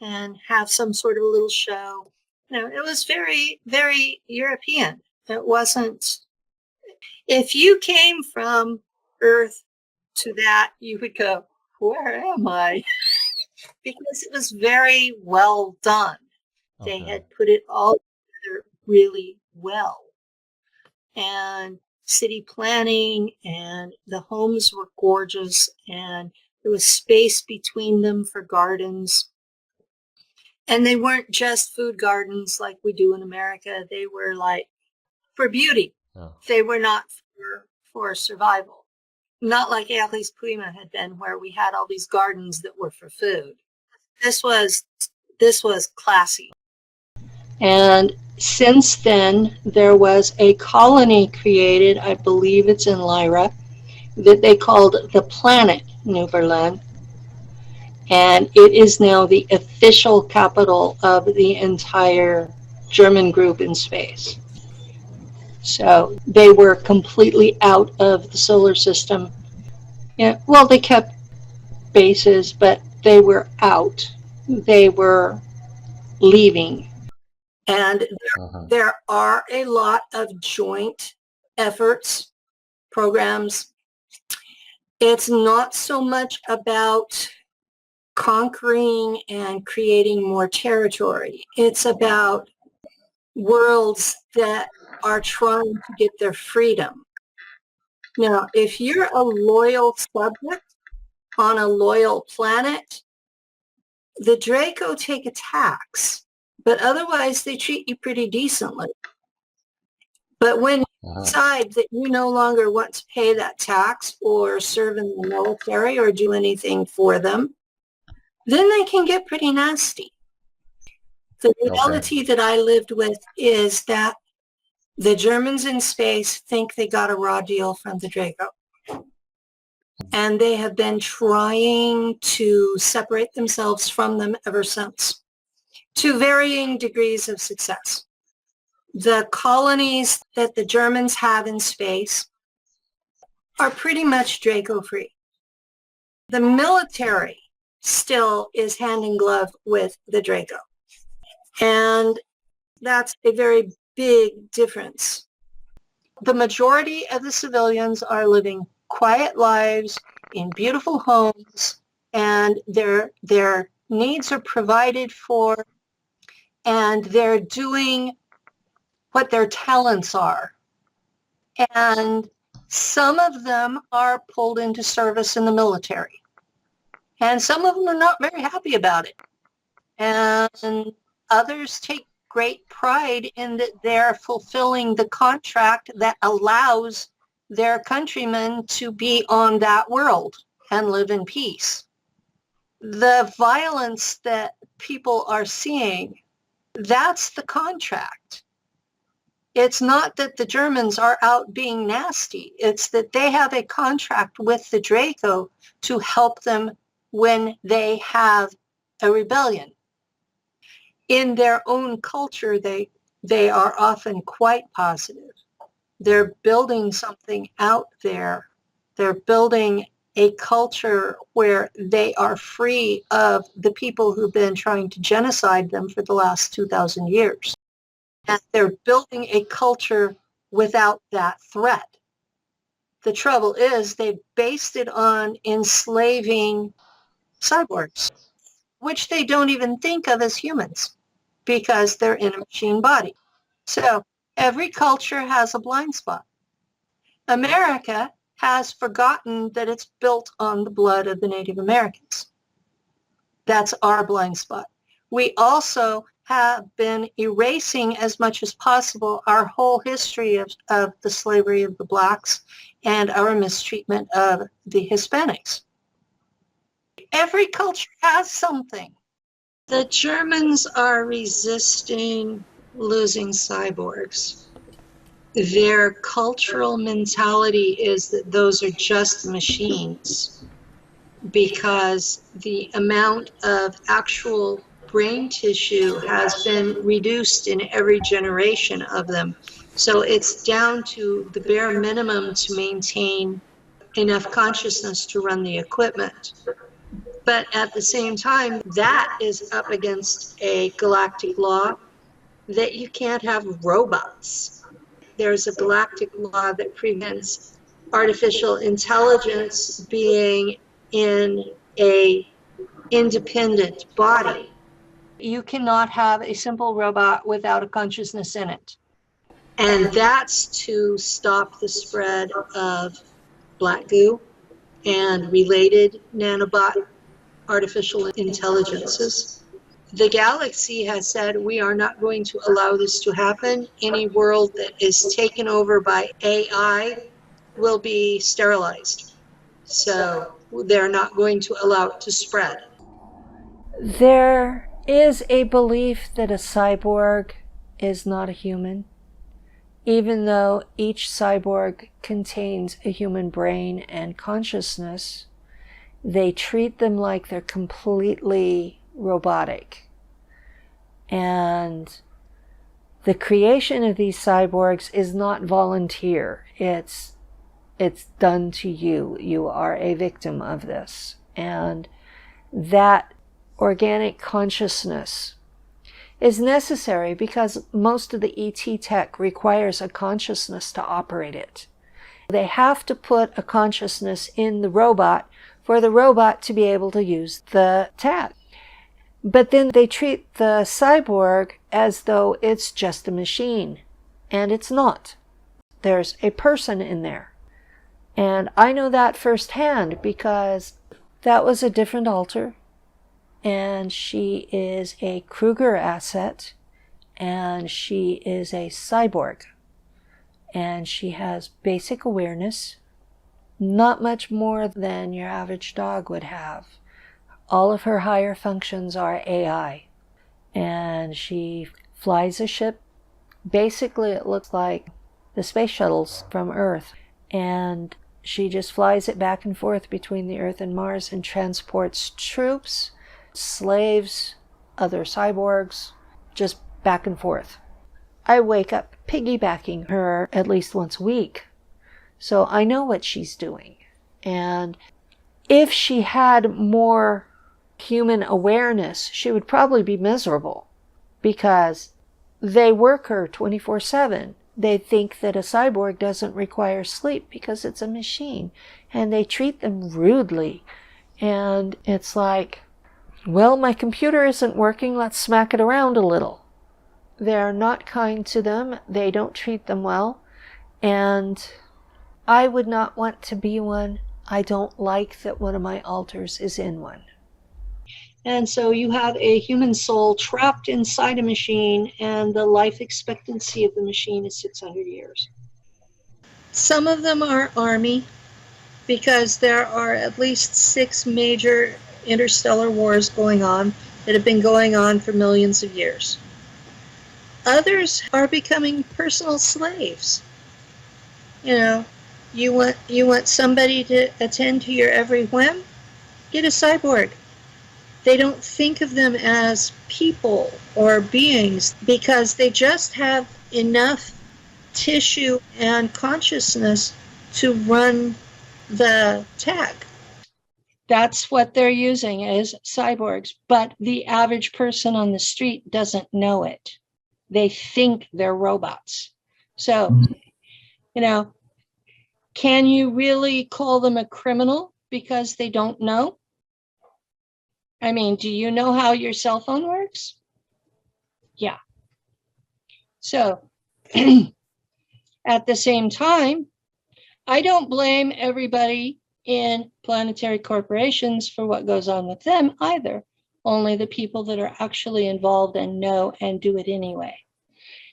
and have some sort of a little show. You know, it was very, very European. It wasn't, if you came from Earth to that, you would go, where am I? Because it was very well done. They had put it all together really well. And city planning, and the homes were gorgeous, and there was space between them for gardens. And they weren't just food gardens like we do in America. They were like for beauty. They were not for survival. Not like Alice Prima had been, where we had all these gardens that were for food. This was classy. And since then, there was a colony created, I believe it's in Lyra, that they called the planet Neue Berlin. And it is now the official capital of the entire German group in space. So they were completely out of the solar system. Yeah, well, they kept bases, but they were out. They were leaving. And there are a lot of joint efforts, programs. It's not so much about conquering and creating more territory. It's about worlds that are trying to get their freedom. Now, if you're a loyal subject on a loyal planet, the Draco take a tax, but otherwise they treat you pretty decently. But when you decide that you no longer want to pay that tax or serve in the military or do anything for them, then they can get pretty nasty. The reality that I lived with is that the Germans in space think they got a raw deal from the Draco. And they have been trying to separate themselves from them ever since, to varying degrees of success. The colonies that the Germans have in space are pretty much Draco free. The military still is hand in glove with the Draco. And that's a very big difference. The majority of the civilians are living quiet lives in beautiful homes, and their needs are provided for, and they're doing what their talents are. And some of them are pulled into service in the military. And some of them are not very happy about it. And others take great pride in that they're fulfilling the contract that allows their countrymen to be on that world and live in peace. The violence that people are seeing, that's the contract. It's not that the Germans are out being nasty. It's that they have a contract with the Draco to help them when they have a rebellion. In their own culture, they are often quite positive. They're building something out there. They're building a culture where they are free of the people who've been trying to genocide them for the last 2,000 years. And they're building a culture without that threat. The trouble is they've based it on enslaving cyborgs, which they don't even think of as humans because they're in a machine body. So every culture has a blind spot. America has forgotten that it's built on the blood of the Native Americans. That's our blind spot. We also have been erasing as much as possible our whole history of the slavery of the blacks and our mistreatment of the Hispanics. Every culture has something. The Germans are resisting losing cyborgs. Their cultural mentality is that those are just machines because the amount of actual brain tissue has been reduced in every generation of them. So it's down to the bare minimum to maintain enough consciousness to run the equipment. But at the same time, that is up against a galactic law that you can't have robots. There's a galactic law that prevents artificial intelligence being in a independent body. You cannot have a simple robot without a consciousness in it. And that's to stop the spread of black goo and related nanobot artificial intelligences. The galaxy has said we are not going to allow this to happen. Any world that is taken over by AI will be sterilized. So they're not going to allow it to spread. There is a belief that a cyborg is not a human, even though each cyborg contains a human brain and consciousness. They treat them like they're completely robotic. And the creation of these cyborgs is not volunteer. It's done to you. You are a victim of this. And that organic consciousness is necessary because most of the ET tech requires a consciousness to operate it. They have to put a consciousness in the robot for the robot to be able to use the tech. But then they treat the cyborg as though it's just a machine, and it's not. There's a person in there. And I know that firsthand because that was a different alter, and she is a Kruger asset, and she is a cyborg. and she has basic awareness, not much more than your average dog would have. All of her higher functions are AI, and she flies a ship. Basically, it looks like the space shuttles from Earth, and she just flies it back and forth between the Earth and Mars and transports troops, slaves, other cyborgs, just back and forth. I wake up piggybacking her at least once a week, so I know what she's doing. And if she had more human awareness, she would probably be miserable, because they work her 24/7. They think that a cyborg doesn't require sleep because it's a machine, and they treat them rudely. And it's like, well, my computer isn't working, let's smack it around a little. They're not kind to them, they don't treat them well, and I would not want to be one. I don't like that one of my alters is in one. And so you have a human soul trapped inside a machine, and the life expectancy of the machine is 600 years. Some of them are army, because there are at least 6 major interstellar wars going on that have been going on for millions of years. Others are becoming personal slaves. You know, you want somebody to attend to your every whim? Get a cyborg. They don't think of them as people or beings because they just have enough tissue and consciousness to run the tag. That's what they're using as cyborgs, but the average person on the street doesn't know it. They think they're robots. So, you know, can you really call them a criminal because they don't know? I mean, do you know how your cell phone works? Yeah. So, at the same time, I don't blame everybody in planetary corporations for what goes on with them either. Only the people that are actually involved and know and do it anyway.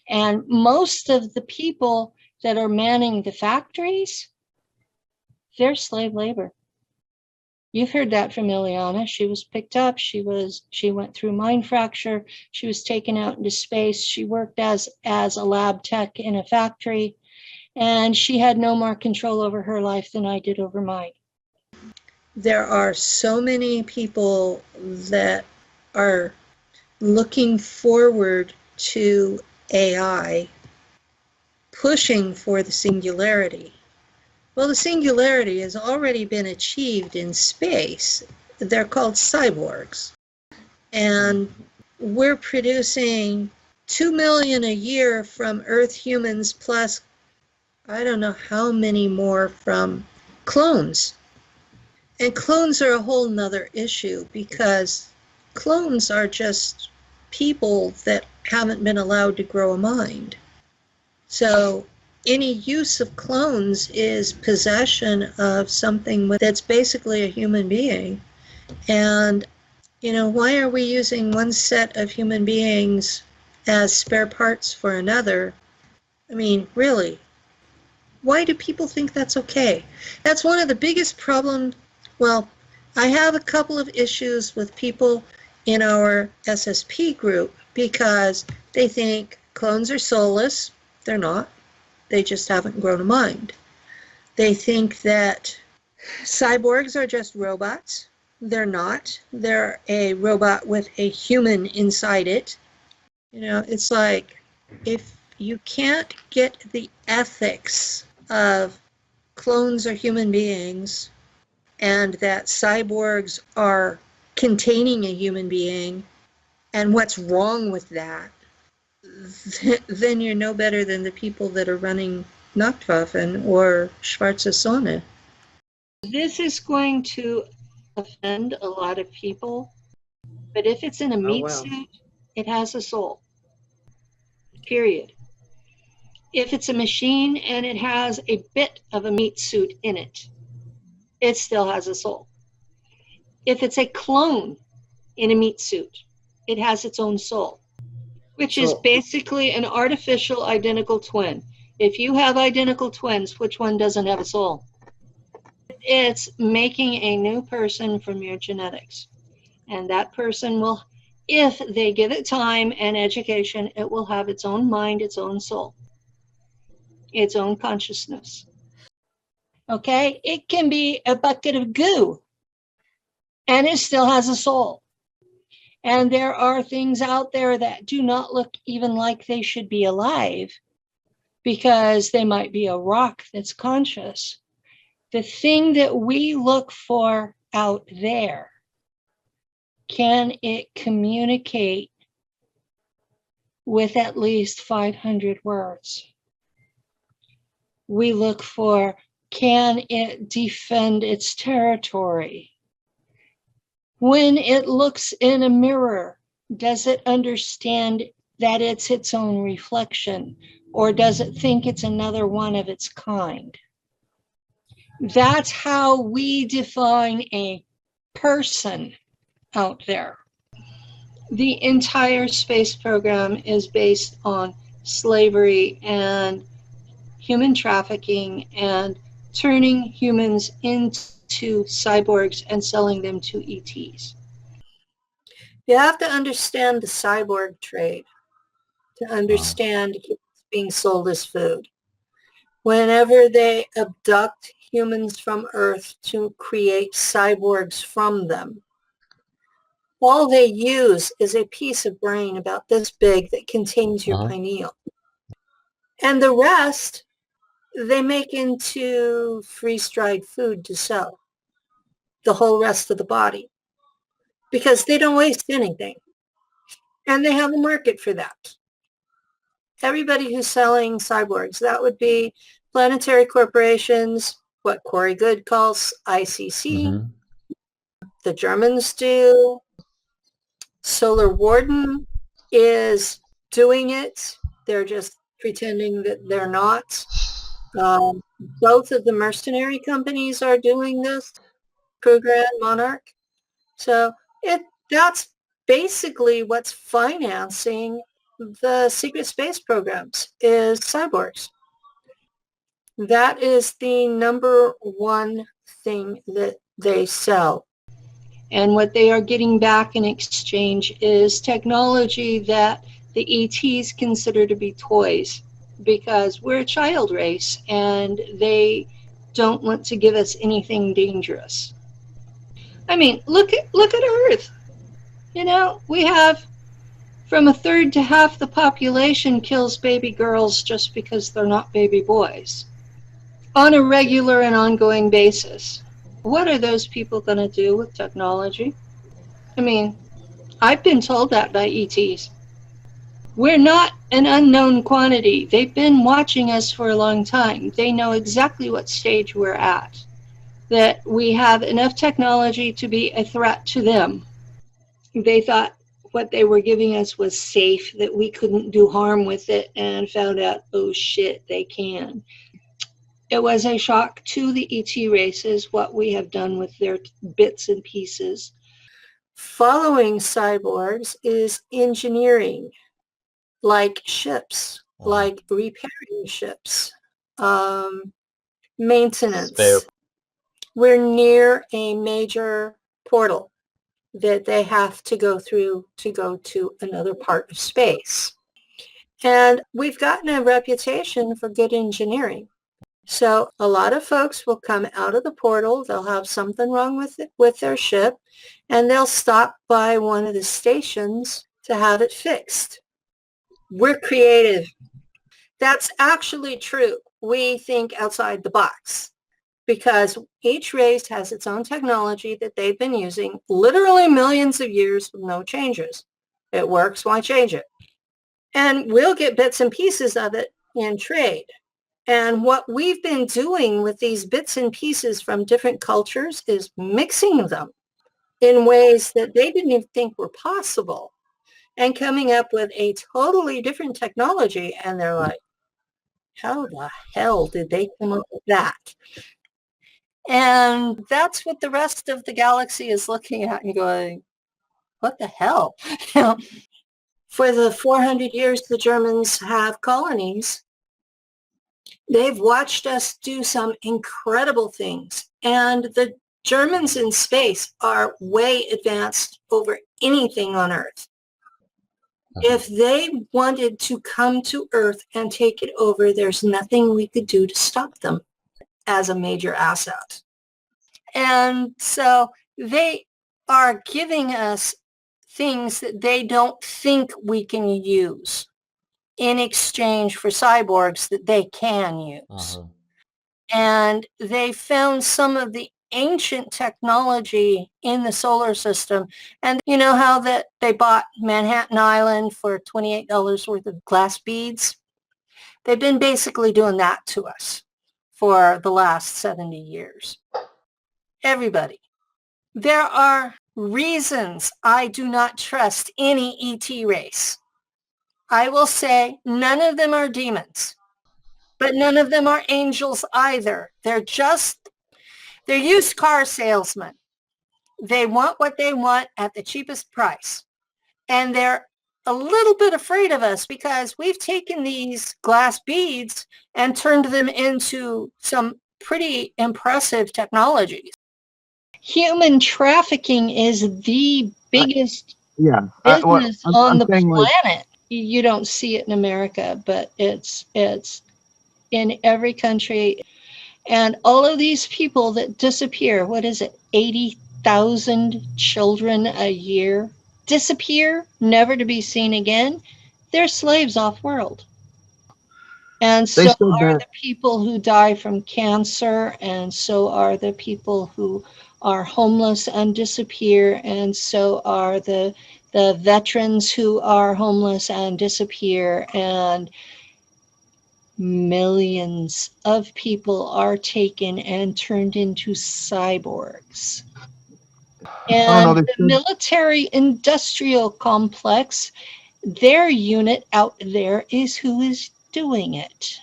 And most of the people that are manning the factories, they're slave labor. You've heard that from Illeana. She was picked up. She went through mind fracture. She was taken out into space. She worked as a lab tech in a factory, and she had no more control over her life than I did over mine. There are so many people that are looking forward to AI, pushing for the singularity. Well, the singularity has already been achieved in space. They're called cyborgs. And we're producing 2 million a year from Earth humans, plus I don't know how many more from clones. And clones are a whole nother issue, because clones are just people that haven't been allowed to grow a mind. So any use of clones is possession of something that's basically a human being. And, you know, why are we using one set of human beings as spare parts for another? I mean, really, why do people think that's okay? That's one of the biggest problems. Well, I have a couple of issues with people in our SSP group because they think clones are soulless. They're not. They just haven't grown a mind. They think that cyborgs are just robots. They're not. They're a robot with a human inside it. You know, it's like, if you can't get the ethics of clones are human beings and that cyborgs are containing a human being and what's wrong with that, then you're no better than the people that are running Nachtwaffen or Schwarze Sonne. This is going to offend a lot of people, but if it's in a meat suit, it has a soul. Period. If it's a machine and it has a bit of a meat suit in it, it still has a soul. If it's a clone in a meat suit, it has its own soul, which is basically an artificial identical twin. If you have identical twins, which one doesn't have a soul? It's making a new person from your genetics. And that person will, if they give it time and education, it will have its own mind, its own soul, its own consciousness. Okay? It can be a bucket of goo, and it still has a soul. And there are things out there that do not look even like they should be alive because they might be a rock that's conscious. The thing that we look for out there, can it communicate with at least 500 words? We look for, can it defend its territory? When it looks in a mirror, does it understand that it's its own reflection, or does it think it's another one of its kind? That's how we define a person out there. The entire space program is based on slavery and human trafficking and turning humans into cyborgs and selling them to ETs. You have to understand the cyborg trade to understand humans being sold as food. Whenever they abduct humans from Earth to create cyborgs from them, all they use is a piece of brain about this big that contains your pineal. And the rest, they make into freeze-dried food to sell. The whole rest of the body. Because they don't waste anything. And they have a market for that. Everybody who's selling cyborgs, that would be planetary corporations, what Corey Good calls ICC. The Germans do. Solar Warden is doing it. They're just pretending that they're not. Both of the mercenary companies are doing this. Program Monarch. So that's basically what's financing the secret space programs is cyborgs. That is the number one thing that they sell. And what they are getting back in exchange is technology that the ETs consider to be toys, because we're a child race and they don't want to give us anything dangerous. I mean, look at Earth. You know, we have from a third to half the population kills baby girls just because they're not baby boys on a regular and ongoing basis. What are those people going to do with technology? I mean, I've been told that by ETs. We're not an unknown quantity. They've been watching us for a long time. They know exactly what stage we're at, that we have enough technology to be a threat to them. They thought what they were giving us was safe, that we couldn't do harm with it, and found out, oh shit, they can. It was a shock to the ET races what we have done with their bits and pieces. Following cyborgs is engineering, like ships, like repairing ships, maintenance. We're near a major portal that they have to go through to go to another part of space. And we've gotten a reputation for good engineering. So a lot of folks will come out of the portal, they'll have something wrong with their ship, and they'll stop by one of the stations to have it fixed. We're creative. That's actually true. We think outside the box because each race has its own technology that they've been using literally millions of years with no changes. It works, why change it? And we'll get bits and pieces of it in trade. And what we've been doing with these bits and pieces from different cultures is mixing them in ways that they didn't even think were possible and coming up with a totally different technology. And they're like, how the hell did they come up with that? And that's what the rest of the galaxy is looking at and going, what the hell? For the 400 years the Germans have colonies, They've watched us do some incredible things. And the Germans in space are way advanced over anything on Earth. If they wanted to come to Earth and take it over, there's nothing we could do to stop them as a major asset. And so they are giving us things that they don't think we can use in exchange for cyborgs that they can use. And they found some of the ancient technology in the solar system. And you know how that they bought Manhattan Island for $28 worth of glass beads? They've been basically doing that to us for the last 70 years. Everybody. There are reasons I do not trust any ET race. I will say none of them are demons, but none of them are angels either. They're used car salesmen. They want what they want at the cheapest price. And they're a little bit afraid of us because we've taken these glass beads and turned them into some pretty impressive technologies. Human trafficking is the biggest business I'm on the saying, like, planet. You don't see it in America, but it's in every country. And all of these people that disappear, what is it, 80,000 children a year disappear, never to be seen again, they're slaves off world. And so are the people who die from cancer, and so are the people who are homeless and disappear, and so are the veterans who are homeless and disappear, and millions of people are taken and turned into cyborgs. And the military industrial complex, their unit out there is who is doing it.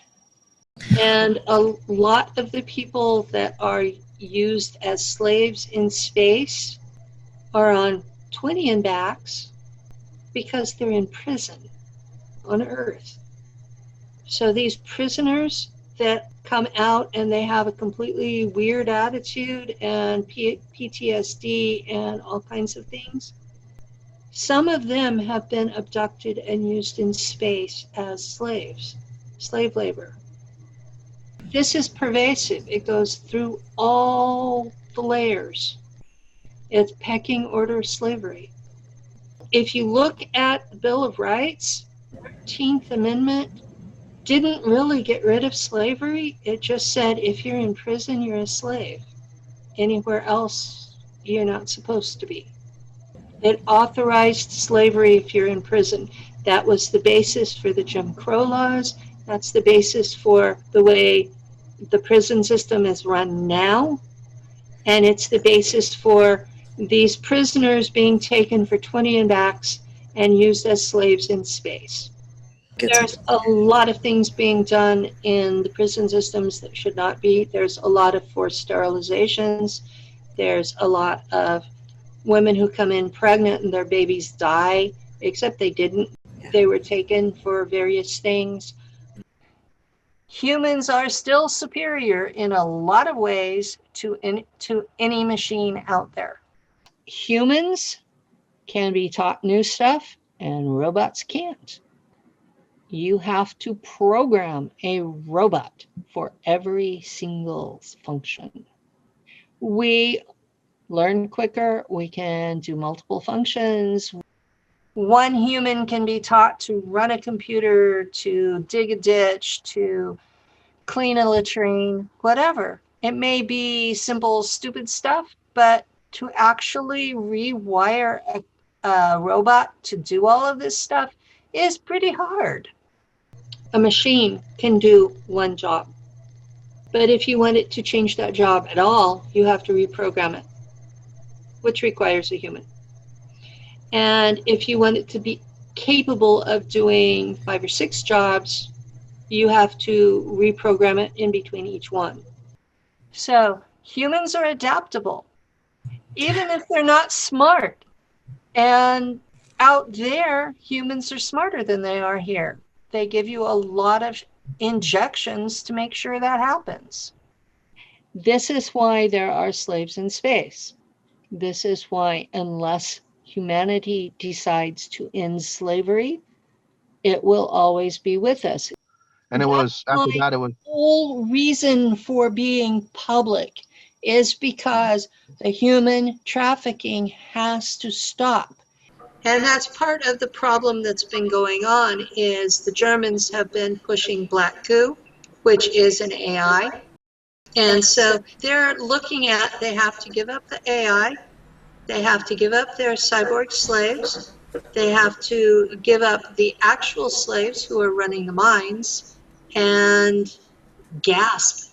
And a lot of the people that are used as slaves in space are on 20 and backs because they're in prison on Earth. So these prisoners that come out and they have a completely weird attitude and PTSD and all kinds of things, some of them have been abducted and used in space as slaves, slave labor. This is pervasive. It goes through all the layers. It's pecking order slavery. If you look at the Bill of Rights, 13th Amendment didn't really get rid of slavery. It just said if you're in prison, you're a slave. Anywhere else, you're not supposed to be. It authorized slavery if you're in prison. That was the basis for the Jim Crow laws. That's the basis for the way the prison system is run now. And it's the basis for these prisoners being taken for 20 and backs and used as slaves in space. There's a lot of things being done in the prison systems that should not be. There's a lot of forced sterilizations. There's a lot of women who come in pregnant and their babies die, except they didn't. They were taken for various things. Humans are still superior in a lot of ways to any machine out there. Humans can be taught new stuff and robots can't. You have to program a robot for every single function. We learn quicker. We can do multiple functions. One human can be taught to run a computer, to dig a ditch, to clean a latrine, whatever. It may be simple, stupid stuff, but to actually rewire a robot to do all of this stuff is pretty hard. A machine can do one job, but if you want it to change that job at all, you have to reprogram it, which requires a human. And if you want it to be capable of doing 5 or 6 jobs, you have to reprogram it in between each one. So humans are adaptable, even if they're not smart. And out there, humans are smarter than they are here. They give you a lot of injections to make sure that happens. This is why there are slaves in space. This is why, unless humanity decides to end slavery, it will always be with us. And it was, after that, it was, The whole reason for being public is because the human trafficking has to stop. And that's part of the problem that's been going on is the Germans have been pushing Black Goo, which is an AI. And so they're looking at, they have to give up the AI, they have to give up their cyborg slaves, they have to give up the actual slaves who are running the mines, and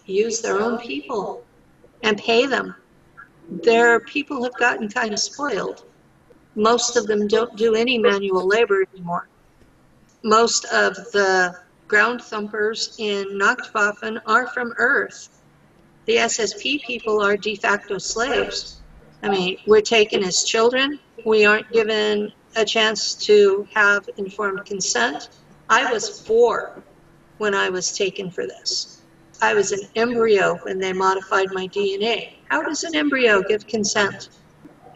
use their own people and pay them. Their people have gotten kind of spoiled. Most of them don't do any manual labor anymore. Most of the ground thumpers in Nachtwaffen are from Earth. The SSP people are de facto slaves. I mean, we're taken as children. We aren't given a chance to have informed consent. I was 4 when I was taken for this. I was an embryo when they modified my DNA. How does an embryo give consent?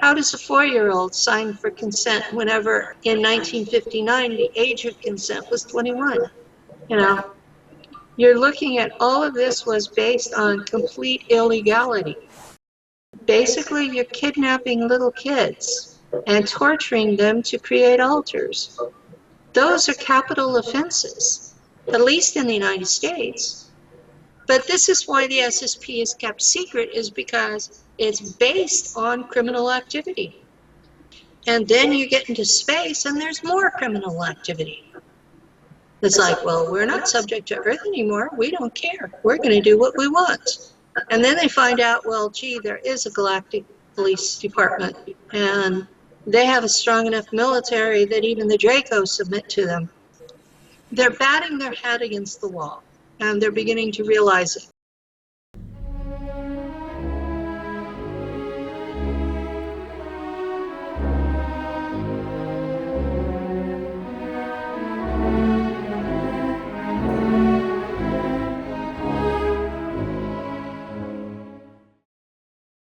How does a 4-year-old sign for consent whenever in 1959 the age of consent was 21? You know, you're looking at all of this was based on complete illegality. Basically, you're kidnapping little kids and torturing them to create altars. Those are capital offenses, at least in the United States. But this is why the SSP is kept secret, is because it's based on criminal activity. And then you get into space and there's more criminal activity. It's like, well, we're not subject to Earth anymore. We don't care. We're going to do what we want. And then they find out, well, gee, there is a galactic police department and they have a strong enough military that even the Draco submit to them. They're batting their head against the wall and they're beginning to realize it.